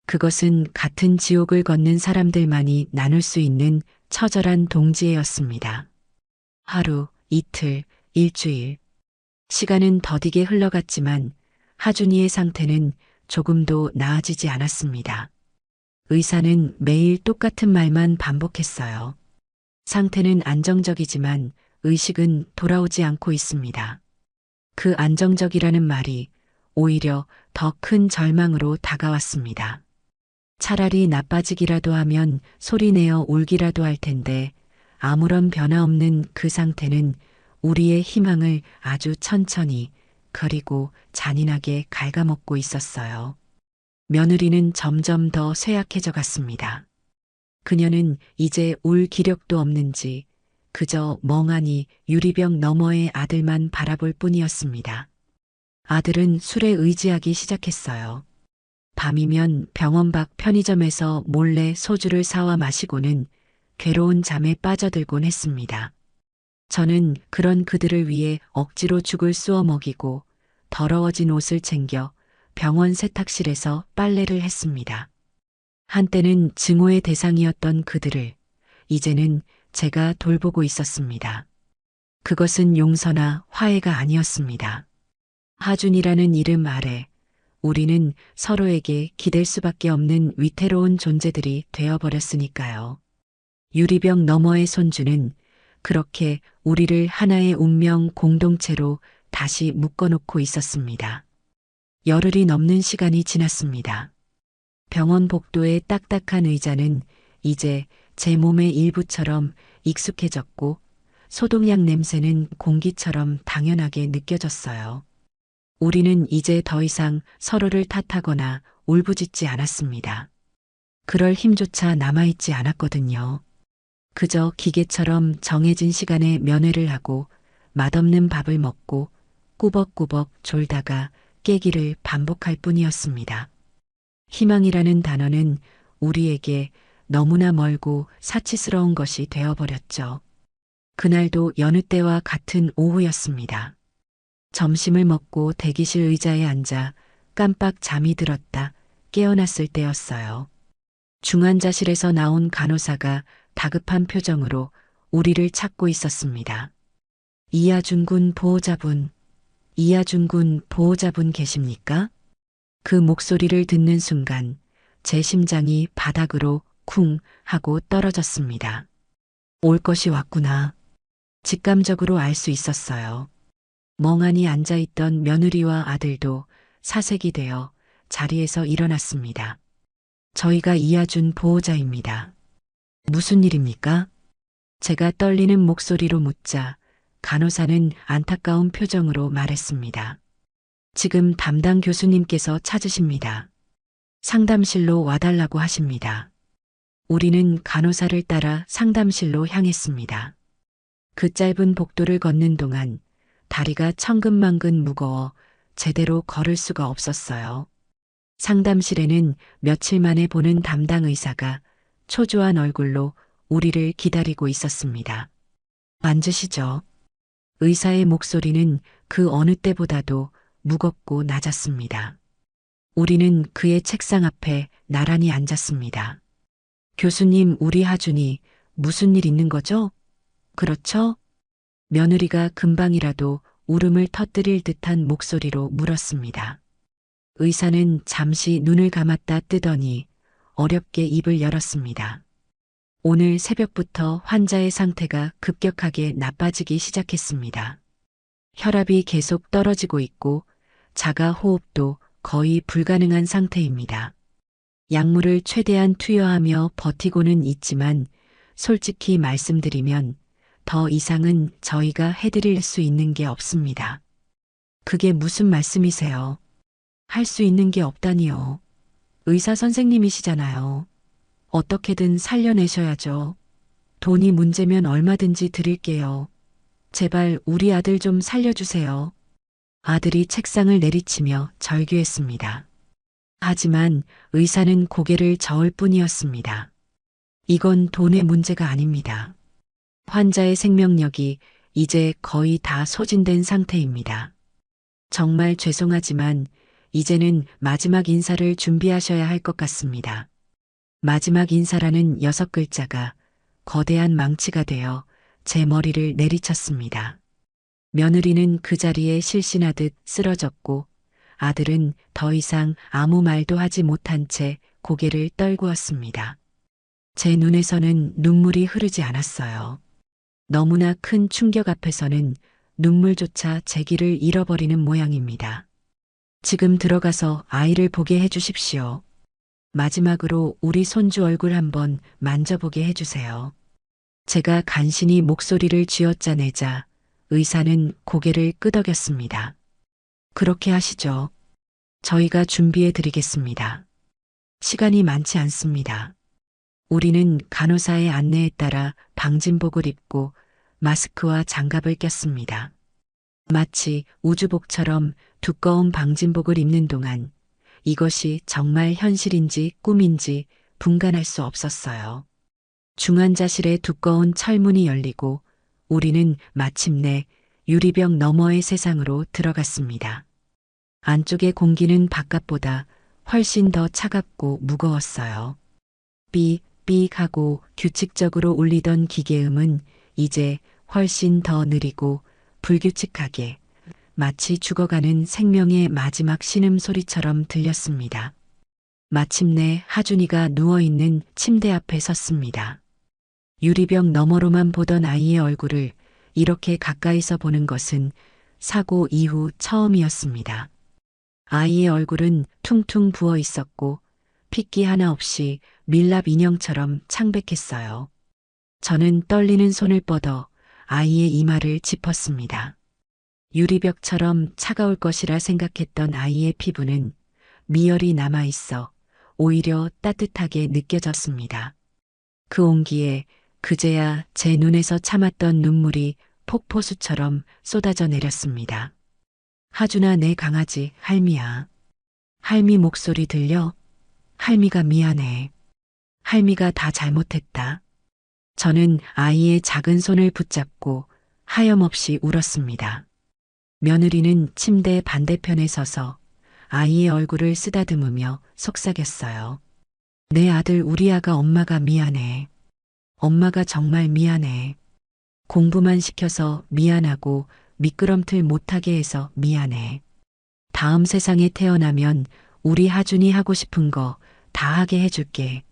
그것은 같은 지옥을 걷는 사람들만이 나눌 수 있는 처절한 동지애였습니다. 하루, 이틀, 일주일. 시간은 더디게 흘러갔지만 하준이의 상태는 조금도 나아지지 않았습니다. 의사는 매일 똑같은 말만 반복했어요. 상태는 안정적이지만 의식은 돌아오지 않고 있습니다. 그 안정적이라는 말이 오히려 더 큰 절망으로 다가왔습니다. 차라리 나빠지기라도 하면 소리내어 울기라도 할 텐데 아무런 변화 없는 그 상태는 우리의 희망을 아주 천천히 그리고 잔인하게 갉아먹고 있었어요. 며느리는 점점 더 쇠약해져 갔습니다. 그녀는 이제 울 기력도 없는지 그저 멍하니 유리병 너머의 아들만 바라볼 뿐이었습니다. 아들은 술에 의지하기 시작했어요. 밤이면 병원 밖 편의점에서 몰래 소주를 사와 마시고는 괴로운 잠에 빠져들곤 했습니다. 저는 그런 그들을 위해 억지로 죽을 쑤어 먹이고 더러워진 옷을 챙겨 병원 세탁실에서 빨래를 했습니다. 한때는 증오의 대상이었던 그들을 이제는 제가 돌보고 있었습니다. 그것은 용서나 화해가 아니었습니다. 하준이라는 이름 아래 우리는 서로에게 기댈 수밖에 없는 위태로운 존재들이 되어버렸으니까요. 유리병 너머의 손주는 그렇게 우리를 하나의 운명 공동체로 다시 묶어놓고 있었습니다. 열흘이 넘는 시간이 지났습니다. 병원 복도의 딱딱한 의자는 이제 제 몸의 일부처럼 익숙해졌고 소독약 냄새는 공기처럼 당연하게 느껴졌어요. 우리는 이제 더 이상 서로를 탓하거나 울부짖지 않았습니다. 그럴 힘조차 남아있지 않았거든요. 그저 기계처럼 정해진 시간에 면회를 하고 맛없는 밥을 먹고 꾸벅꾸벅 졸다가 깨기를 반복할 뿐이었습니다. 희망이라는 단어는 우리에게 너무나 멀고 사치스러운 것이 되어버렸죠. 그날도 여느 때와 같은 오후였습니다. 점심을 먹고 대기실 의자에 앉아 깜빡 잠이 들었다 깨어났을 때였어요. 중환자실에서 나온 간호사가 다급한 표정으로 우리를 찾고 있었습니다. 이하준 군 보호자분, 이하준 군 보호자분 계십니까? 그 목소리를 듣는 순간 제 심장이 바닥으로 쿵 하고 떨어졌습니다. 올 것이 왔구나. 직감적으로 알 수 있었어요. 멍하니 앉아있던 며느리와 아들도 사색이 되어 자리에서 일어났습니다. 저희가 이하준 보호자입니다. 무슨 일입니까? 제가 떨리는 목소리로 묻자 간호사는 안타까운 표정으로 말했습니다. 지금 담당 교수님께서 찾으십니다. 상담실로 와달라고 하십니다. 우리는 간호사를 따라 상담실로 향했습니다. 그 짧은 복도를 걷는 동안 다리가 천근만근 무거워 제대로 걸을 수가 없었어요. 상담실에는 며칠 만에 보는 담당 의사가 초조한 얼굴로 우리를 기다리고 있었습니다. 앉으시죠. 의사의 목소리는 그 어느 때보다도 무겁고 낮았습니다. 우리는 그의 책상 앞에 나란히 앉았습니다. 교수님, 우리 하준이 무슨 일 있는 거죠? 그렇죠? 며느리가 금방이라도 울음을 터뜨릴 듯한 목소리로 물었습니다. 의사는 잠시 눈을 감았다 뜨더니 어렵게 입을 열었습니다. 오늘 새벽부터 환자의 상태가 급격하게 나빠지기 시작했습니다. 혈압이 계속 떨어지고 있고 자가 호흡도 거의 불가능한 상태입니다. 약물을 최대한 투여하며 버티고는 있지만 솔직히 말씀드리면 더 이상은 저희가 해드릴 수 있는 게 없습니다. 그게 무슨 말씀이세요? 할 수 있는 게 없다니요. 의사 선생님이시잖아요. 어떻게든 살려내셔야죠. 돈이 문제면 얼마든지 드릴게요. 제발 우리 아들 좀 살려주세요. 아들이 책상을 내리치며 절규했습니다. 하지만 의사는 고개를 저을 뿐이었습니다. 이건 돈의 문제가 아닙니다. 환자의 생명력이 이제 거의 다 소진된 상태입니다. 정말 죄송하지만 이제는 마지막 인사를 준비하셔야 할 것 같습니다. 마지막 인사라는 6글자가 거대한 망치가 되어 제 머리를 내리쳤습니다. 며느리는 그 자리에 실신하듯 쓰러졌고 아들은 더 이상 아무 말도 하지 못한 채 고개를 떨구었습니다. 제 눈에서는 눈물이 흐르지 않았어요. 너무나 큰 충격 앞에서는 눈물조차 제기를 잃어버리는 모양입니다. 지금 들어가서 아이를 보게 해주십시오. 마지막으로 우리 손주 얼굴 한번 만져보게 해주세요. 제가 간신히 목소리를 쥐어짜내자 의사는 고개를 끄덕였습니다. 그렇게 하시죠. 저희가 준비해 드리겠습니다. 시간이 많지 않습니다. 우리는 간호사의 안내에 따라 방진복을 입고 마스크와 장갑을 꼈습니다. 마치 우주복처럼 두꺼운 방진복을 입는 동안 이것이 정말 현실인지 꿈인지 분간할 수 없었어요. 중환자실의 두꺼운 철문이 열리고 우리는 마침내 유리병 너머의 세상으로 들어갔습니다. 안쪽의 공기는 바깥보다 훨씬 더 차갑고 무거웠어요. 삑삑 하고 규칙적으로 울리던 기계음은 이제 훨씬 더 느리고 불규칙하게 마치 죽어가는 생명의 마지막 신음소리처럼 들렸습니다. 마침내 하준이가 누워있는 침대 앞에 섰습니다. 유리병 너머로만 보던 아이의 얼굴을 이렇게 가까이서 보는 것은 사고 이후 처음이었습니다. 아이의 얼굴은 퉁퉁 부어 있었고 핏기 하나 없이 밀랍 인형처럼 창백했어요. 저는 떨리는 손을 뻗어 아이의 이마를 짚었습니다. 유리벽처럼 차가울 것이라 생각했던 아이의 피부는 미열이 남아있어 오히려 따뜻하게 느껴졌습니다. 그 온기에 그제야 제 눈에서 참았던 눈물이 폭포수처럼 쏟아져 내렸습니다. 하준아, 내 강아지 할미야. 할미 목소리 들려? 할미가 미안해. 할미가 다 잘못했다. 저는 아이의 작은 손을 붙잡고 하염없이 울었습니다. 며느리는 침대 반대편에 서서 아이의 얼굴을 쓰다듬으며 속삭였어요. 내 아들 우리 아가 엄마가 미안해. 엄마가 정말 미안해. 공부만 시켜서 미안하고 미끄럼틀 못하게 해서 미안해. 다음 세상에 태어나면 우리 하준이 하고 싶은 거 다 하게 해줄게.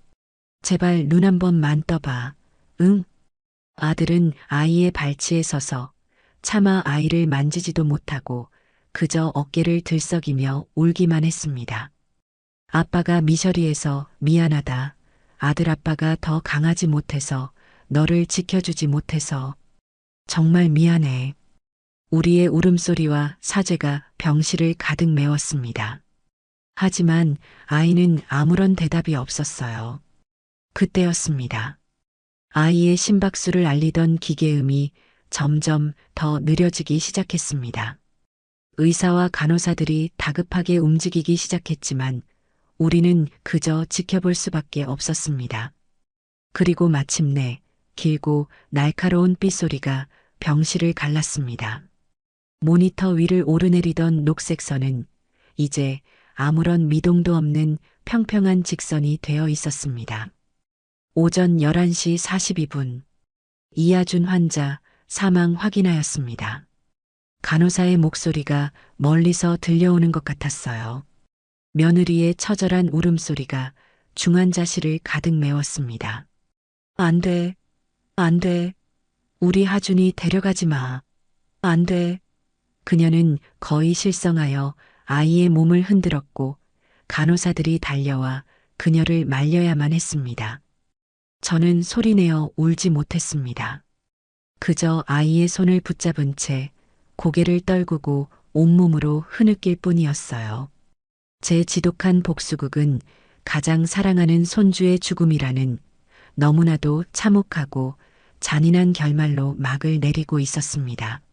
제발 눈 한 번만 떠봐. 응? 아들은 아이의 발치에 서서 차마 아이를 만지지도 못하고 그저 어깨를 들썩이며 울기만 했습니다. 아빠가 미셔리해서 미안하다. 아들 아빠가 더 강하지 못해서 너를 지켜주지 못해서 정말 미안해. 우리의 울음소리와 사죄가 병실을 가득 메웠습니다. 하지만 아이는 아무런 대답이 없었어요. 그때였습니다. 아이의 심박수를 알리던 기계음이 점점 더 느려지기 시작했습니다. 의사와 간호사들이 다급하게 움직이기 시작했지만 우리는 그저 지켜볼 수밖에 없었습니다. 그리고 마침내 길고 날카로운 삐소리가 병실을 갈랐습니다. 모니터 위를 오르내리던 녹색 선은 이제 아무런 미동도 없는 평평한 직선이 되어 있었습니다. 오전 11시 42분. 이하준 환자 사망 확인하였습니다. 간호사의 목소리가 멀리서 들려오는 것 같았어요. 며느리의 처절한 울음소리가 중환자실을 가득 메웠습니다. 안 돼. 안 돼. 우리 하준이 데려가지 마. 안 돼. 그녀는 거의 실성하여 아이의 몸을 흔들었고 간호사들이 달려와 그녀를 말려야만 했습니다. 저는 소리내어 울지 못했습니다. 그저 아이의 손을 붙잡은 채 고개를 떨구고 온몸으로 흐느낄 뿐이었어요. 제 지독한 복수극은 가장 사랑하는 손주의 죽음이라는 너무나도 참혹하고 잔인한 결말로 막을 내리고 있었습니다.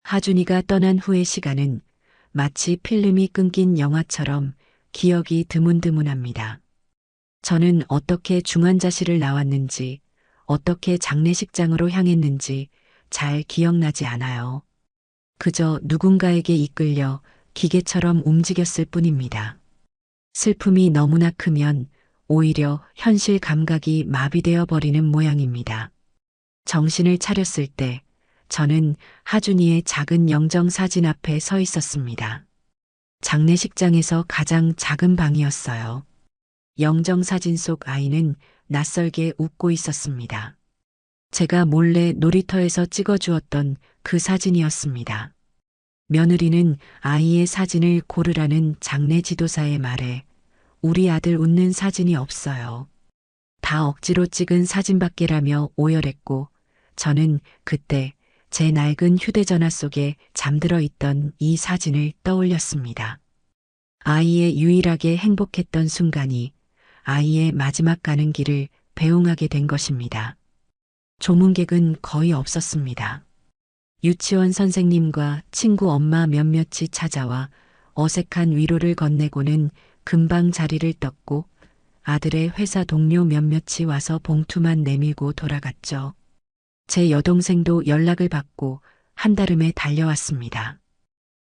하준이가 떠난 후의 시간은 마치 필름이 끊긴 영화처럼 기억이 드문드문합니다. 저는 어떻게 중환자실을 나왔는지, 어떻게 장례식장으로 향했는지 잘 기억나지 않아요. 그저 누군가에게 이끌려 기계처럼 움직였을 뿐입니다. 슬픔이 너무나 크면 오히려 현실 감각이 마비되어 버리는 모양입니다. 정신을 차렸을 때 저는 하준이의 작은 영정 사진 앞에 서 있었습니다. 장례식장에서 가장 작은 방이었어요. 영정 사진 속 아이는 낯설게 웃고 있었습니다. 제가 몰래 놀이터에서 찍어주었던 그 사진이었습니다. 며느리는 아이의 사진을 고르라는 장례 지도사의 말에 우리 아들 웃는 사진이 없어요. 다 억지로 찍은 사진밖에라며 오열했고 저는 그때 제 낡은 휴대전화 속에 잠들어 있던 이 사진을 떠올렸습니다. 아이의 유일하게 행복했던 순간이 아이의 마지막 가는 길을 배웅하게 된 것입니다. 조문객은 거의 없었습니다. 유치원 선생님과 친구 엄마 몇몇이 찾아와 어색한 위로를 건네고는 금방 자리를 떴고 아들의 회사 동료 몇몇이 와서 봉투만 내밀고 돌아갔죠. 제 여동생도 연락을 받고 한달음에 달려왔습니다.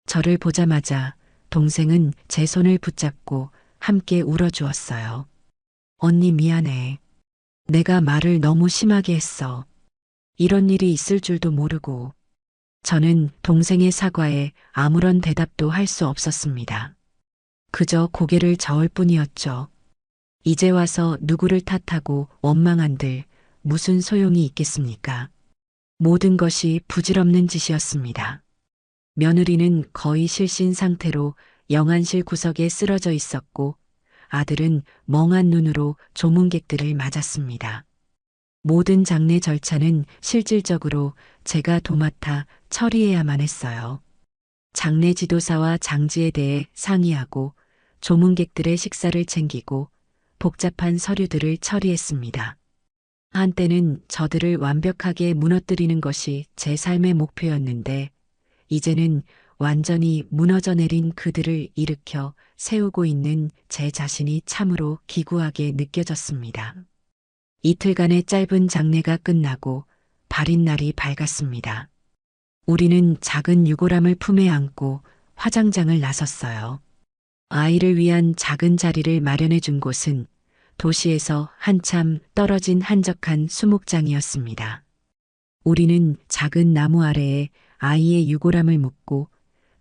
저를 보자마자 동생은 제 손을 붙잡고 함께 울어주었어요. 언니 미안해. 내가 말을 너무 심하게 했어. 이런 일이 있을 줄도 모르고. 저는 동생의 사과에 아무런 대답도 할 수 없었습니다. 그저 고개를 저을 뿐이었죠. 이제 와서 누구를 탓하고 원망한들 무슨 소용이 있겠습니까? 모든 것이 부질없는 짓이었습니다. 며느리는 거의 실신 상태로 영안실 구석에 쓰러져 있었고 아들은 멍한 눈으로 조문객들을 맞았습니다. 모든 장례 절차는 실질적으로 제가 도맡아 처리해야만 했어요. 장례 지도사와 장지에 대해 상의하고 조문객들의 식사를 챙기고 복잡한 서류들을 처리했습니다. 한때는 저들을 완벽하게 무너뜨리는 것이 제 삶의 목표였는데 이제는 완전히 무너져 내린 그들을 일으켜 세우고 있는 제 자신이 참으로 기구하게 느껴졌습니다. 이틀간의 짧은 장례가 끝나고 발인 날이 밝았습니다. 우리는 작은 유골함을 품에 안고 화장장을 나섰어요. 아이를 위한 작은 자리를 마련해 준 곳은 도시에서 한참 떨어진 한적한 수목장이었습니다. 우리는 작은 나무 아래에 아이의 유골함을 묻고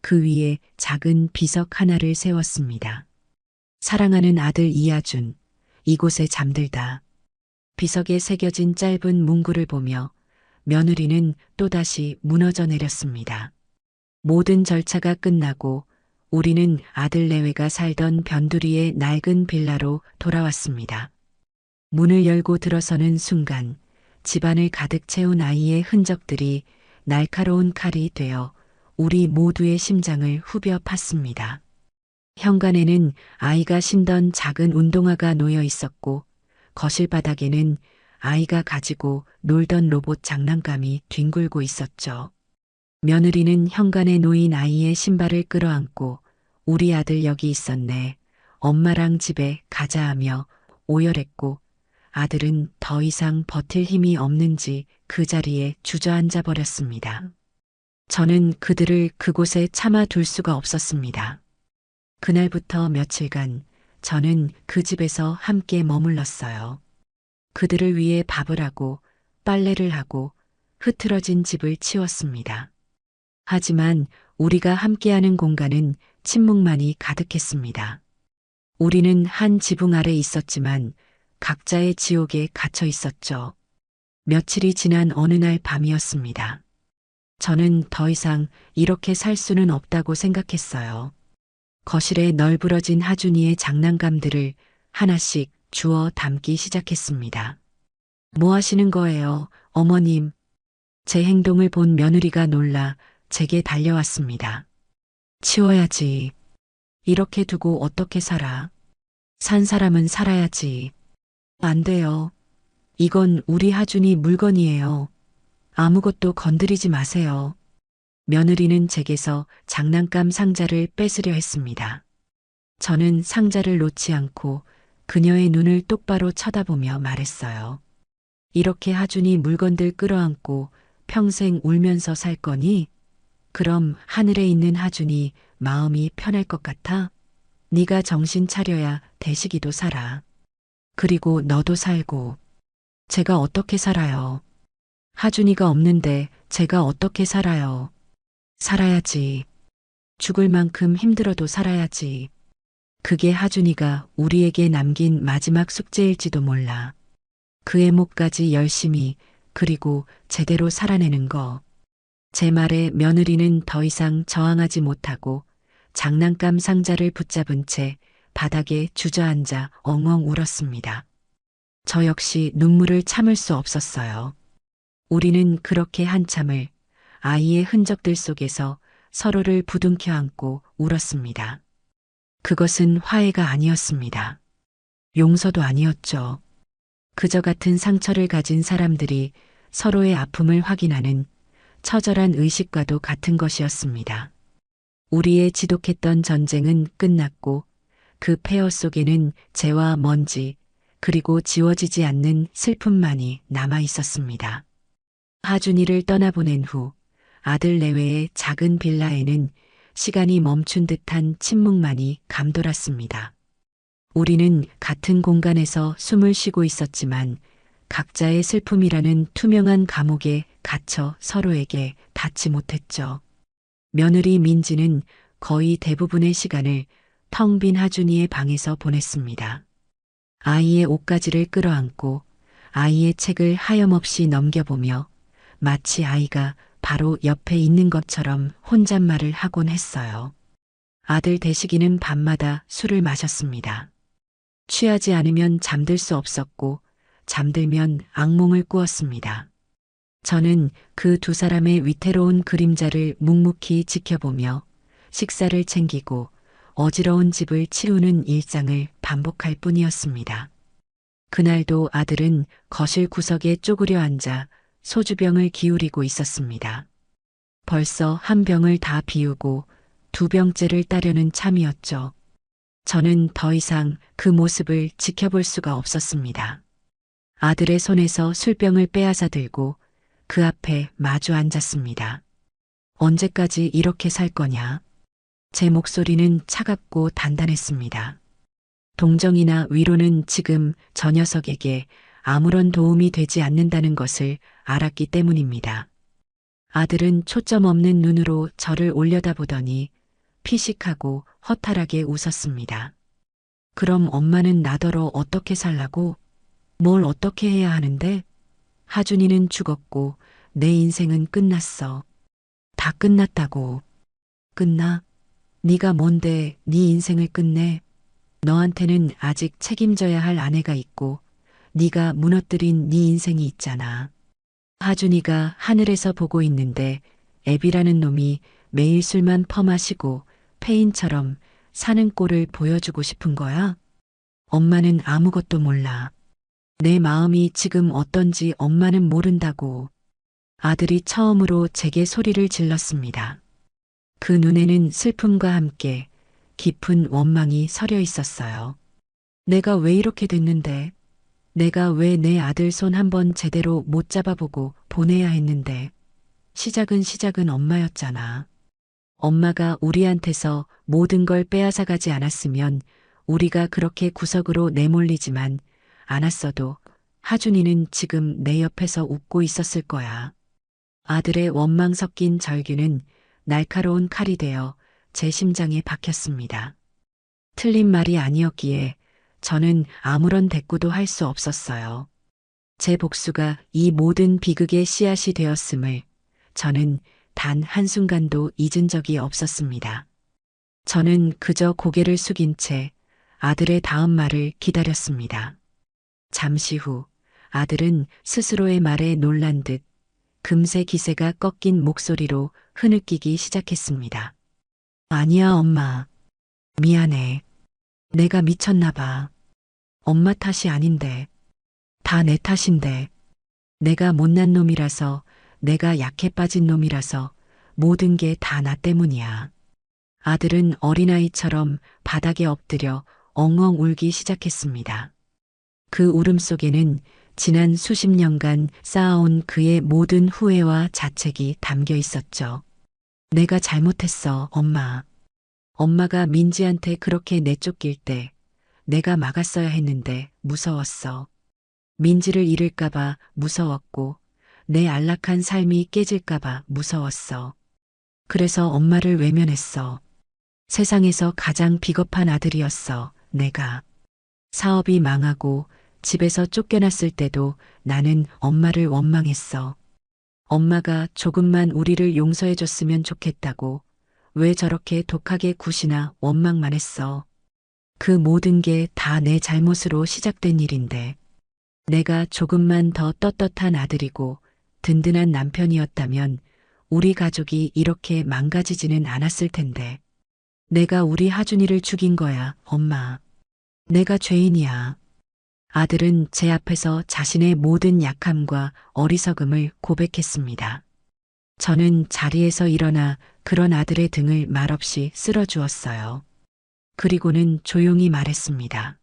그 위에 작은 비석 하나를 세웠습니다. 사랑하는 아들 이하준, 이곳에 잠들다. 비석에 새겨진 짧은 문구를 보며 며느리는 또다시 무너져 내렸습니다. 모든 절차가 끝나고 우리는 아들 내외가 살던 변두리의 낡은 빌라로 돌아왔습니다. 문을 열고 들어서는 순간 집안을 가득 채운 아이의 흔적들이 날카로운 칼이 되어 우리 모두의 심장을 후벼 팠습니다. 현관에는 아이가 신던 작은 운동화가 놓여 있었고 거실 바닥에는 아이가 가지고 놀던 로봇 장난감이 뒹굴고 있었죠. 며느리는 현관에 놓인 아이의 신발을 끌어안고 우리 아들 여기 있었네. 엄마랑 집에 가자 하며 오열했고 아들은 더 이상 버틸 힘이 없는지 그 자리에 주저앉아 버렸습니다. 저는 그들을 그곳에 참아 둘 수가 없었습니다. 그날부터 며칠간 저는 그 집에서 함께 머물렀어요. 그들을 위해 밥을 하고 빨래를 하고 흐트러진 집을 치웠습니다. 하지만 우리가 함께하는 공간은 침묵만이 가득했습니다. 우리는 한 지붕 아래 있었지만 각자의 지옥에 갇혀 있었죠. 며칠이 지난 어느 날 밤이었습니다. 저는 더 이상 이렇게 살 수는 없다고 생각했어요. 거실에 널브러진 하준이의 장난감들을 하나씩 주워 담기 시작했습니다. 뭐 하시는 거예요, 어머님? 제 행동을 본 며느리가 놀라 제게 달려왔습니다. 치워야지. 이렇게 두고 어떻게 살아? 산 사람은 살아야지. 안 돼요. 이건 우리 하준이 물건이에요. 아무것도 건드리지 마세요. 며느리는 제게서 장난감 상자를 뺏으려 했습니다. 저는 상자를 놓지 않고 그녀의 눈을 똑바로 쳐다보며 말했어요. 이렇게 하준이 물건들 끌어안고 평생 울면서 살 거니? 그럼 하늘에 있는 하준이 마음이 편할 것 같아? 네가 정신 차려야 대식이도 살아. 그리고 너도 살고. 제가 어떻게 살아요? 하준이가 없는데 제가 어떻게 살아요? 살아야지. 죽을 만큼 힘들어도 살아야지. 그게 하준이가 우리에게 남긴 마지막 숙제일지도 몰라. 그의 목까지 열심히 그리고 제대로 살아내는 거. 제 말에 며느리는 더 이상 저항하지 못하고 장난감 상자를 붙잡은 채 바닥에 주저앉아 엉엉 울었습니다. 저 역시 눈물을 참을 수 없었어요. 우리는 그렇게 한참을 아이의 흔적들 속에서 서로를 부둥켜 안고 울었습니다. 그것은 화해가 아니었습니다. 용서도 아니었죠. 그저 같은 상처를 가진 사람들이 서로의 아픔을 확인하는 처절한 의식과도 같은 것이었습니다. 우리의 지독했던 전쟁은 끝났고 그 폐허 속에는 재와 먼지 그리고 지워지지 않는 슬픔만이 남아 있었습니다. 하준이를 떠나보낸 후 아들 내외의 작은 빌라에는 시간이 멈춘 듯한 침묵만이 감돌았습니다. 우리는 같은 공간에서 숨을 쉬고 있었지만 각자의 슬픔이라는 투명한 감옥에 갇혀 서로에게 닿지 못했죠. 며느리 민지는 거의 대부분의 시간을 텅 빈 하준이의 방에서 보냈습니다. 아이의 옷가지를 끌어안고 아이의 책을 하염없이 넘겨보며 마치 아이가 바로 옆에 있는 것처럼 혼잣말을 하곤 했어요. 아들 대식이는 밤마다 술을 마셨습니다. 취하지 않으면 잠들 수 없었고 잠들면 악몽을 꾸었습니다. 저는 그 두 사람의 위태로운 그림자를 묵묵히 지켜보며 식사를 챙기고 어지러운 집을 치우는 일상을 반복할 뿐이었습니다. 그날도 아들은 거실 구석에 쪼그려 앉아 소주병을 기울이고 있었습니다. 벌써 한 병을 다 비우고 두 병째를 따려는 참이었죠. 저는 더 이상 그 모습을 지켜볼 수가 없었습니다. 아들의 손에서 술병을 빼앗아 들고 그 앞에 마주 앉았습니다. 언제까지 이렇게 살 거냐? 제 목소리는 차갑고 단단했습니다. 동정이나 위로는 지금 저 녀석에게 아무런 도움이 되지 않는다는 것을 알았기 때문입니다. 아들은 초점 없는 눈으로 저를 올려다보더니 피식하고 허탈하게 웃었습니다. 그럼 엄마는 나더러 어떻게 살라고? 뭘 어떻게 해야 하는데? 하준이는 죽었고 내 인생은 끝났어. 다 끝났다고. 끝나? 네가 뭔데 네 인생을 끝내? 너한테는 아직 책임져야 할 아내가 있고 네가 무너뜨린 네 인생이 있잖아. 하준이가 하늘에서 보고 있는데 애비라는 놈이 매일 술만 퍼마시고 폐인처럼 사는 꼴을 보여주고 싶은 거야? 엄마는 아무것도 몰라. 내 마음이 지금 어떤지 엄마는 모른다고. 아들이 처음으로 제게 소리를 질렀습니다. 그 눈에는 슬픔과 함께 깊은 원망이 서려 있었어요. 내가 왜 이렇게 됐는데? 내가 왜 내 아들 손 한번 제대로 못 잡아보고 보내야 했는데? 시작은 엄마였잖아. 엄마가 우리한테서 모든 걸 빼앗아가지 않았으면 우리가 그렇게 구석으로 내몰리지만 않았어도 하준이는 지금 내 옆에서 웃고 있었을 거야. 아들의 원망 섞인 절규는 날카로운 칼이 되어 제 심장에 박혔습니다. 틀린 말이 아니었기에 저는 아무런 대꾸도 할 수 없었어요. 제 복수가 이 모든 비극의 씨앗이 되었음을 저는 단 한순간도 잊은 적이 없었습니다. 저는 그저 고개를 숙인 채 아들의 다음 말을 기다렸습니다. 잠시 후 아들은 스스로의 말에 놀란 듯 금세 기세가 꺾인 목소리로 흐느끼기 시작했습니다. 아니야, 엄마. 미안해. 내가 미쳤나 봐. 엄마 탓이 아닌데. 다 내 탓인데. 내가 못난 놈이라서, 내가 약해 빠진 놈이라서 모든 게 다 나 때문이야. 아들은 어린아이처럼 바닥에 엎드려 엉엉 울기 시작했습니다. 그 울음속에는 지난 수십 년간 쌓아온 그의 모든 후회와 자책이 담겨 있었죠. 내가 잘못했어, 엄마. 엄마가 민지한테 그렇게 내쫓길 때 내가 막았어야 했는데 무서웠어. 민지를 잃을까봐 무서웠고 내 안락한 삶이 깨질까봐 무서웠어. 그래서 엄마를 외면했어. 세상에서 가장 비겁한 아들이었어, 내가. 사업이 망하고 집에서 쫓겨났을 때도 나는 엄마를 원망했어. 엄마가 조금만 우리를 용서해줬으면 좋겠다고 왜 저렇게 독하게 굿이나 원망만 했어. 그 모든 게 다 내 잘못으로 시작된 일인데 내가 조금만 더 떳떳한 아들이고 든든한 남편이었다면 우리 가족이 이렇게 망가지지는 않았을 텐데. 내가 우리 하준이를 죽인 거야, 엄마. 내가 죄인이야. 아들은 제 앞에서 자신의 모든 약함과 어리석음을 고백했습니다. 저는 자리에서 일어나 그런 아들의 등을 말없이 쓸어주었어요. 그리고는 조용히 말했습니다.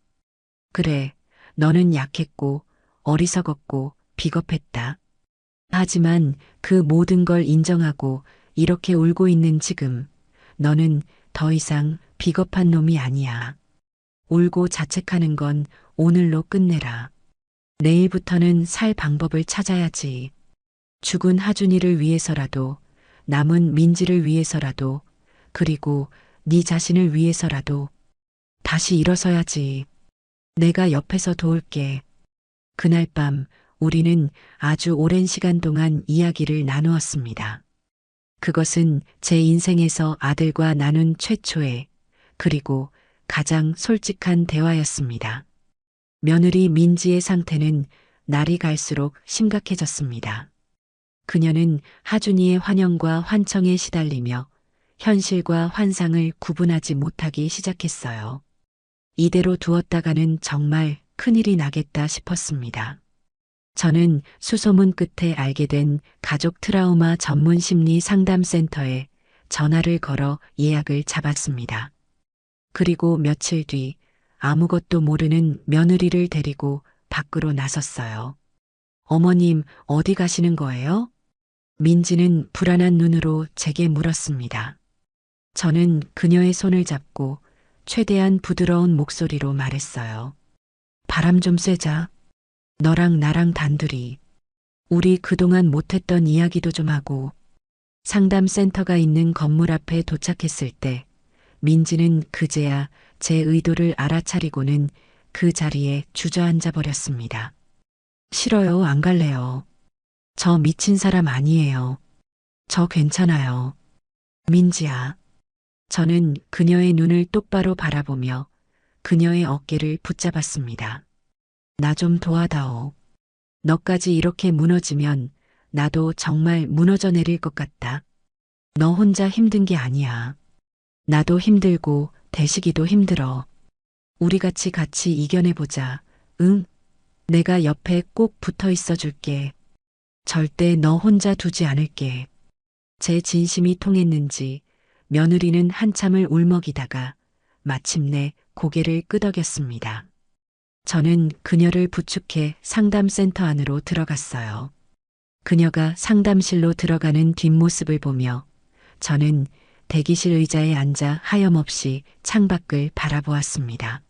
그래, 너는 약했고 어리석었고 비겁했다. 하지만 그 모든 걸 인정하고 이렇게 울고 있는 지금 너는 더 이상 비겁한 놈이 아니야. 울고 자책하는 건 오늘로 끝내라. 내일부터는 살 방법을 찾아야지. 죽은 하준이를 위해서라도, 남은 민지를 위해서라도, 그리고 네 자신을 위해서라도 다시 일어서야지. 내가 옆에서 도울게. 그날 밤 우리는 아주 오랜 시간 동안 이야기를 나누었습니다. 그것은 제 인생에서 아들과 나눈 최초의 그리고 가장 솔직한 대화였습니다. 며느리 민지의 상태는 날이 갈수록 심각해졌습니다. 그녀는 하준이의 환영과 환청에 시달리며 현실과 환상을 구분하지 못하기 시작했어요. 이대로 두었다가는 정말 큰일이 나겠다 싶었습니다. 저는 수소문 끝에 알게 된 가족 트라우마 전문 심리 상담센터에 전화를 걸어 예약을 잡았습니다. 그리고 며칠 뒤 아무것도 모르는 며느리를 데리고 밖으로 나섰어요. 어머님, 어디 가시는 거예요? 민지는 불안한 눈으로 제게 물었습니다. 저는 그녀의 손을 잡고 최대한 부드러운 목소리로 말했어요. 바람 좀 쐬자. 너랑 나랑 단둘이. 우리 그동안 못했던 이야기도 좀 하고. 상담센터가 있는 건물 앞에 도착했을 때 민지는 그제야 제 의도를 알아차리고는 그 자리에 주저앉아 버렸습니다. 싫어요, 안 갈래요. 저 미친 사람 아니에요. 저 괜찮아요. 민지야. 저는 그녀의 눈을 똑바로 바라보며 그녀의 어깨를 붙잡았습니다. 나 좀 도와다오. 너까지 이렇게 무너지면 나도 정말 무너져 내릴 것 같다. 너 혼자 힘든 게 아니야. 나도 힘들고 대식이도 힘들어. 우리 같이 이겨내보자. 응? 내가 옆에 꼭 붙어 있어 줄게. 절대 너 혼자 두지 않을게. 제 진심이 통했는지 며느리는 한참을 울먹이다가 마침내 고개를 끄덕였습니다. 저는 그녀를 부축해 상담센터 안으로 들어갔어요. 그녀가 상담실로 들어가는 뒷모습을 보며 저는 대기실 의자에 앉아 하염없이 창밖을 바라보았습니다.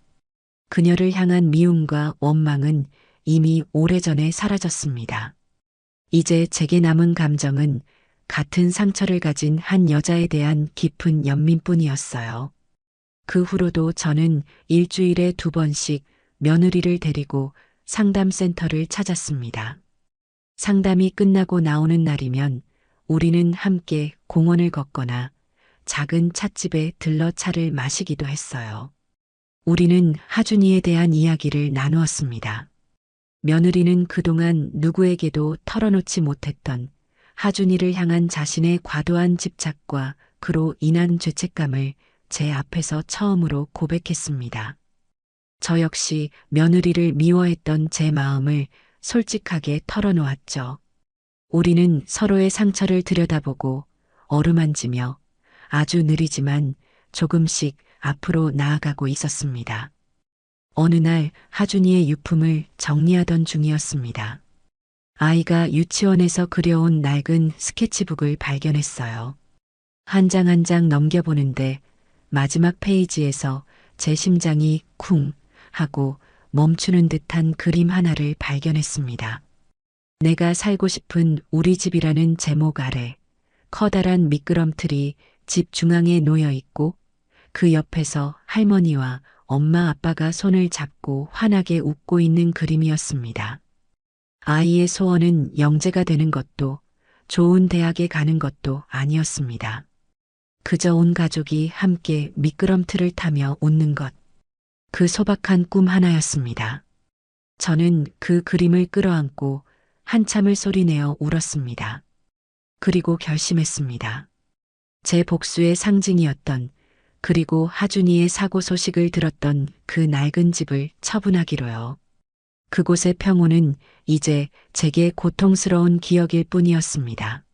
그녀를 향한 미움과 원망은 이미 오래전에 사라졌습니다. 이제 제게 남은 감정은 같은 상처를 가진 한 여자에 대한 깊은 연민뿐이었어요. 그 후로도 저는 일주일에 2번씩 며느리를 데리고 상담센터를 찾았습니다. 상담이 끝나고 나오는 날이면 우리는 함께 공원을 걷거나 작은 찻집에 들러 차를 마시기도 했어요. 우리는 하준이에 대한 이야기를 나누었습니다. 며느리는 그동안 누구에게도 털어놓지 못했던 하준이를 향한 자신의 과도한 집착과 그로 인한 죄책감을 제 앞에서 처음으로 고백했습니다. 저 역시 며느리를 미워했던 제 마음을 솔직하게 털어놓았죠. 우리는 서로의 상처를 들여다보고 어루만지며 아주 느리지만 조금씩 앞으로 나아가고 있었습니다. 어느 날 하준이의 유품을 정리하던 중이었습니다. 아이가 유치원에서 그려온 낡은 스케치북을 발견했어요. 한 장 한 장 넘겨보는데 마지막 페이지에서 제 심장이 쿵 하고 멈추는 듯한 그림 하나를 발견했습니다. 내가 살고 싶은 우리 집이라는 제목 아래 커다란 미끄럼틀이 집 중앙에 놓여 있고 그 옆에서 할머니와 엄마 아빠가 손을 잡고 환하게 웃고 있는 그림이었습니다. 아이의 소원은 영재가 되는 것도 좋은 대학에 가는 것도 아니었습니다. 그저 온 가족이 함께 미끄럼틀을 타며 웃는 것. 그 소박한 꿈 하나였습니다. 저는 그 그림을 끌어안고 한참을 소리내어 울었습니다. 그리고 결심했습니다. 제 복수의 상징이었던 그리고 하준이의 사고 소식을 들었던 그 낡은 집을 처분하기로요. 그곳의 평온은 이제 제게 고통스러운 기억일 뿐이었습니다.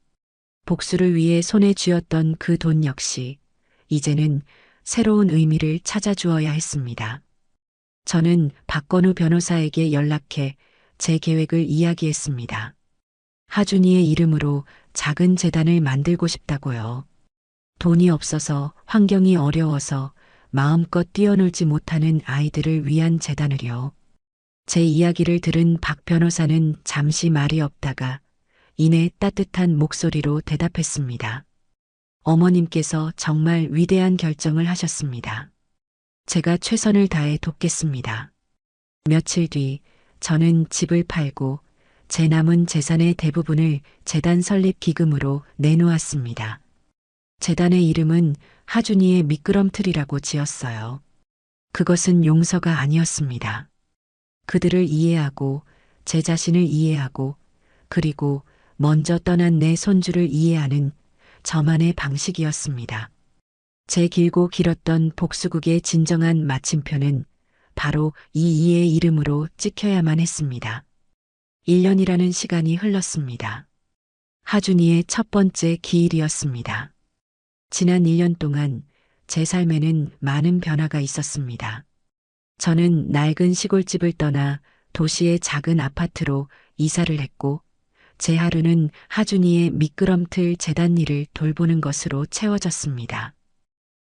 복수를 위해 손에 쥐었던 그 돈 역시 이제는 새로운 의미를 찾아주어야 했습니다. 저는 박건우 변호사에게 연락해 제 계획을 이야기했습니다. 하준이의 이름으로 작은 재단을 만들고 싶다고요. 돈이 없어서 환경이 어려워서 마음껏 뛰어놀지 못하는 아이들을 위한 재단을요. 제 이야기를 들은 박 변호사는 잠시 말이 없다가 이내 따뜻한 목소리로 대답했습니다. 어머님께서 정말 위대한 결정을 하셨습니다. 제가 최선을 다해 돕겠습니다. 며칠 뒤 저는 집을 팔고 제 남은 재산의 대부분을 재단 설립 기금으로 내놓았습니다. 재단의 이름은 하준이의 미끄럼틀이라고 지었어요. 그것은 용서가 아니었습니다. 그들을 이해하고 제 자신을 이해하고 그리고 먼저 떠난 내 손주를 이해하는 저만의 방식이었습니다. 제 길고 길었던 복수극의 진정한 마침표는 바로 이 이의 이름으로 찍혀야만 했습니다. 1년이라는 시간이 흘렀습니다. 하준이의 첫 번째 기일이었습니다. 지난 1년 동안 제 삶에는 많은 변화가 있었습니다. 저는 낡은 시골집을 떠나 도시의 작은 아파트로 이사를 했고 제 하루는 하준이의 미끄럼틀 재단 일을 돌보는 것으로 채워졌습니다.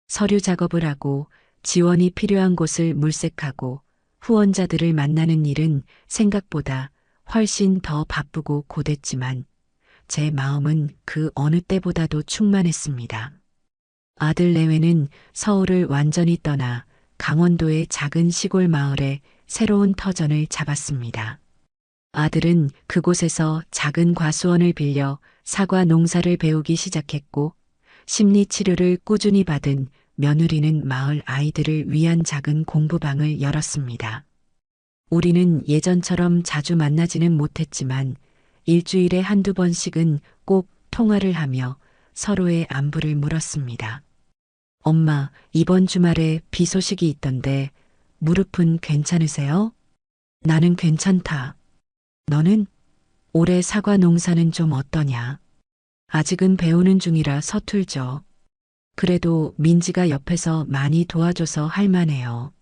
서류 작업을 하고 지원이 필요한 곳을 물색하고 후원자들을 만나는 일은 생각보다 훨씬 더 바쁘고 고됐지만 제 마음은 그 어느 때보다도 충만했습니다. 아들 내외는 서울을 완전히 떠나 강원도의 작은 시골 마을에 새로운 터전을 잡았습니다. 아들은 그곳에서 작은 과수원을 빌려 사과 농사를 배우기 시작했고 심리치료를 꾸준히 받은 며느리는 마을 아이들을 위한 작은 공부방을 열었습니다. 우리는 예전처럼 자주 만나지는 못했지만 일주일에 한두 번씩은 꼭 통화를 하며 서로의 안부를 물었습니다. 엄마, 이번 주말에 비 소식이 있던데 무릎은 괜찮으세요? 나는 괜찮다. 너는? 올해 사과 농사는 좀 어떠냐? 아직은 배우는 중이라 서툴죠. 그래도 민지가 옆에서 많이 도와줘서 할만해요.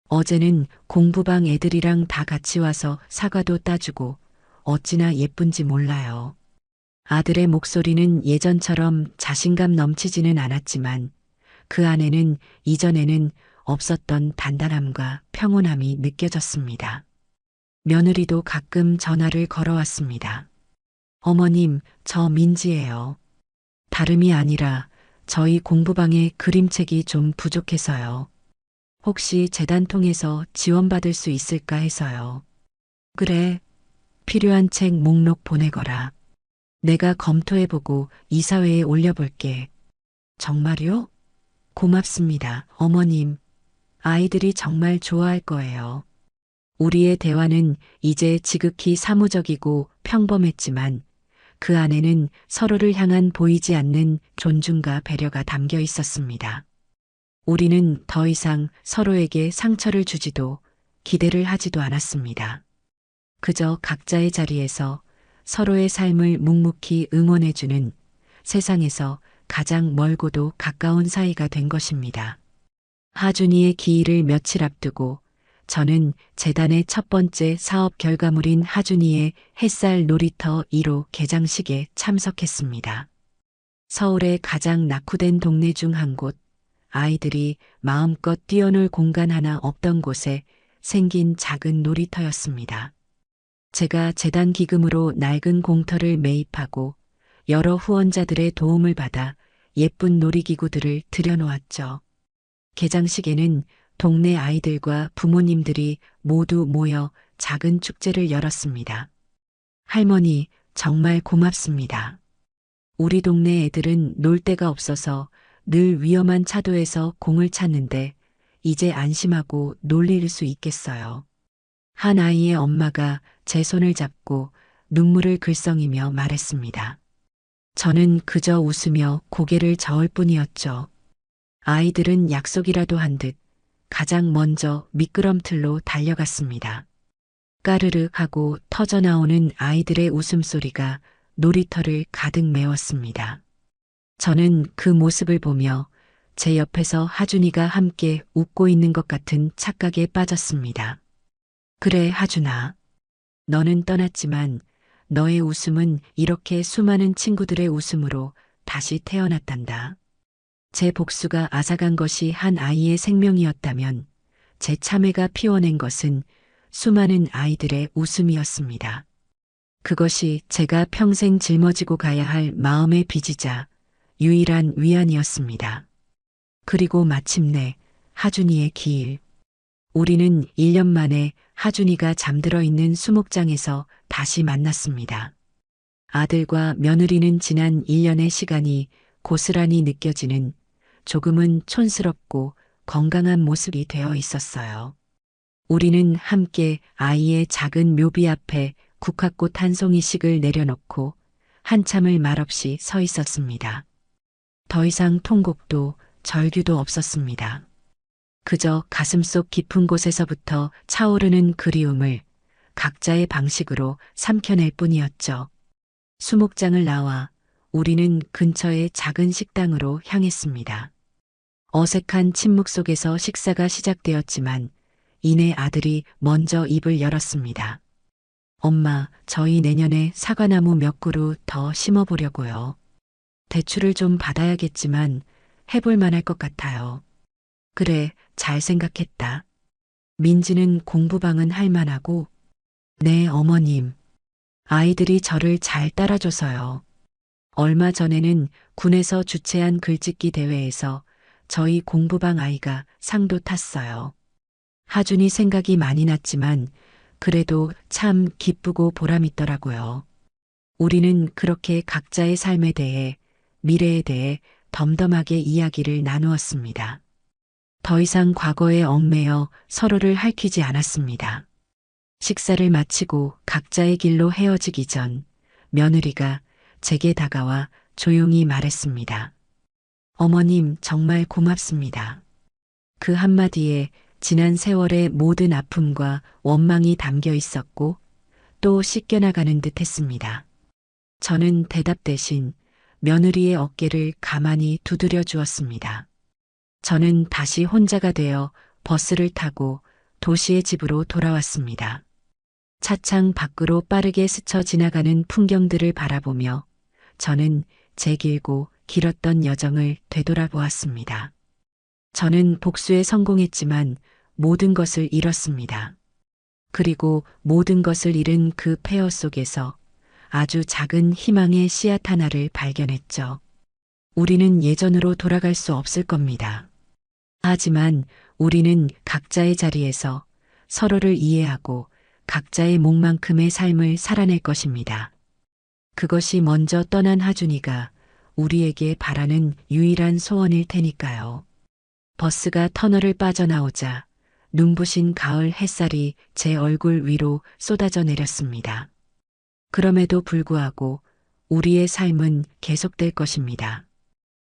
어제는 공부방 애들이랑 다 같이 와서 사과도 따주고 어찌나 예쁜지 몰라요. 아들의 목소리는 예전처럼 자신감 넘치지는 않았지만 그 안에는 이전에는 없었던 단단함과 평온함이 느껴졌습니다. 며느리도 가끔 전화를 걸어왔습니다. 어머님, 저 민지예요. 다름이 아니라 저희 공부방에 그림책이 좀 부족해서요. 혹시 재단 통해서 지원받을 수 있을까 해서요. 그래, 필요한 책 목록 보내거라. 내가 검토해보고 이사회에 올려볼게. 정말요? 고맙습니다, 어머님. 아이들이 정말 좋아할 거예요. 우리의 대화는 이제 지극히 사무적이고 평범했지만 그 안에는 서로를 향한 보이지 않는 존중과 배려가 담겨 있었습니다. 우리는 더 이상 서로에게 상처를 주지도 기대를 하지도 않았습니다. 그저 각자의 자리에서 서로의 삶을 묵묵히 응원해주는 세상에서 가장 멀고도 가까운 사이가 된 것입니다. 하준이의 기일을 며칠 앞두고 저는 재단의 첫 번째 사업 결과물인 하준이의 햇살 놀이터 1호 개장식에 참석했습니다. 서울의 가장 낙후된 동네 중 한 곳, 아이들이 마음껏 뛰어놀 공간 하나 없던 곳에 생긴 작은 놀이터였습니다. 제가 재단 기금으로 낡은 공터를 매입하고 여러 후원자들의 도움을 받아 예쁜 놀이기구들을 들여놓았죠. 개장식에는 동네 아이들과 부모님들이 모두 모여 작은 축제를 열었습니다. 할머니, 정말 고맙습니다. 우리 동네 애들은 놀 데가 없어서 늘 위험한 차도에서 공을 찾는데 이제 안심하고 놀릴 수 있겠어요. 한 아이의 엄마가 제 손을 잡고 눈물을 글썽이며 말했습니다. 저는 그저 웃으며 고개를 저을 뿐이었죠. 아이들은 약속이라도 한 듯 가장 먼저 미끄럼틀로 달려갔습니다. 까르르 하고 터져나오는 아이들의 웃음소리가 놀이터를 가득 메웠습니다. 저는 그 모습을 보며 제 옆에서 하준이가 함께 웃고 있는 것 같은 착각에 빠졌습니다. 그래, 하준아. 너는 떠났지만 너의 웃음은 이렇게 수많은 친구들의 웃음으로 다시 태어났단다. 제 복수가 앗아간 것이 한 아이의 생명이었다면 제 참회가 피워낸 것은 수많은 아이들의 웃음이었습니다. 그것이 제가 평생 짊어지고 가야 할 마음의 빚이자 유일한 위안이었습니다. 그리고 마침내 하준이의 기일. 우리는 1년 만에 하준이가 잠들어 있는 수목장에서 다시 만났습니다. 아들과 며느리는 지난 1년의 시간이 고스란히 느껴지는 조금은 촌스럽고 건강한 모습이 되어 있었어요. 우리는 함께 아이의 작은 묘비 앞에 국화꽃 한 송이씩을 내려놓고 한참을 말없이 서 있었습니다. 더 이상 통곡도 절규도 없었습니다. 그저 가슴속 깊은 곳에서부터 차오르는 그리움을 각자의 방식으로 삼켜낼 뿐이었죠. 수목장을 나와 우리는 근처의 작은 식당으로 향했습니다. 어색한 침묵 속에서 식사가 시작되었지만 이내 아들이 먼저 입을 열었습니다. 엄마, 저희 내년에 사과나무 몇 그루 더 심어보려고요. 대출을 좀 받아야겠지만 해볼 만할 것 같아요. 그래, 잘 생각했다. 민지는 공부방은 할 만하고. 네, 어머님. 아이들이 저를 잘 따라줘서요. 얼마 전에는 군에서 주최한 글짓기 대회에서 저희 공부방 아이가 상도 탔어요. 하준이 생각이 많이 났지만 그래도 참 기쁘고 보람있더라고요. 우리는 그렇게 각자의 삶에 대해, 미래에 대해 덤덤하게 이야기를 나누었습니다. 더 이상 과거에 얽매여 서로를 핥히지 않았습니다. 식사를 마치고 각자의 길로 헤어지기 전 며느리가 제게 다가와 조용히 말했습니다. 어머님, 정말 고맙습니다. 그 한마디에 지난 세월의 모든 아픔과 원망이 담겨 있었고 또 씻겨나가는 듯 했습니다. 저는 대답 대신 며느리의 어깨를 가만히 두드려 주었습니다. 저는 다시 혼자가 되어 버스를 타고 도시의 집으로 돌아왔습니다. 차창 밖으로 빠르게 스쳐 지나가는 풍경들을 바라보며 저는 제 길고 길었던 여정을 되돌아보았습니다. 저는 복수에 성공했지만 모든 것을 잃었습니다. 그리고 모든 것을 잃은 그 폐허 속에서 아주 작은 희망의 씨앗 하나를 발견했죠. 우리는 예전으로 돌아갈 수 없을 겁니다. 하지만 우리는 각자의 자리에서 서로를 이해하고 각자의 몫만큼의 삶을 살아낼 것입니다. 그것이 먼저 떠난 하준이가 우리에게 바라는 유일한 소원일 테니까요. 버스가 터널을 빠져나오자 눈부신 가을 햇살이 제 얼굴 위로 쏟아져 내렸습니다. 그럼에도 불구하고 우리의 삶은 계속될 것입니다.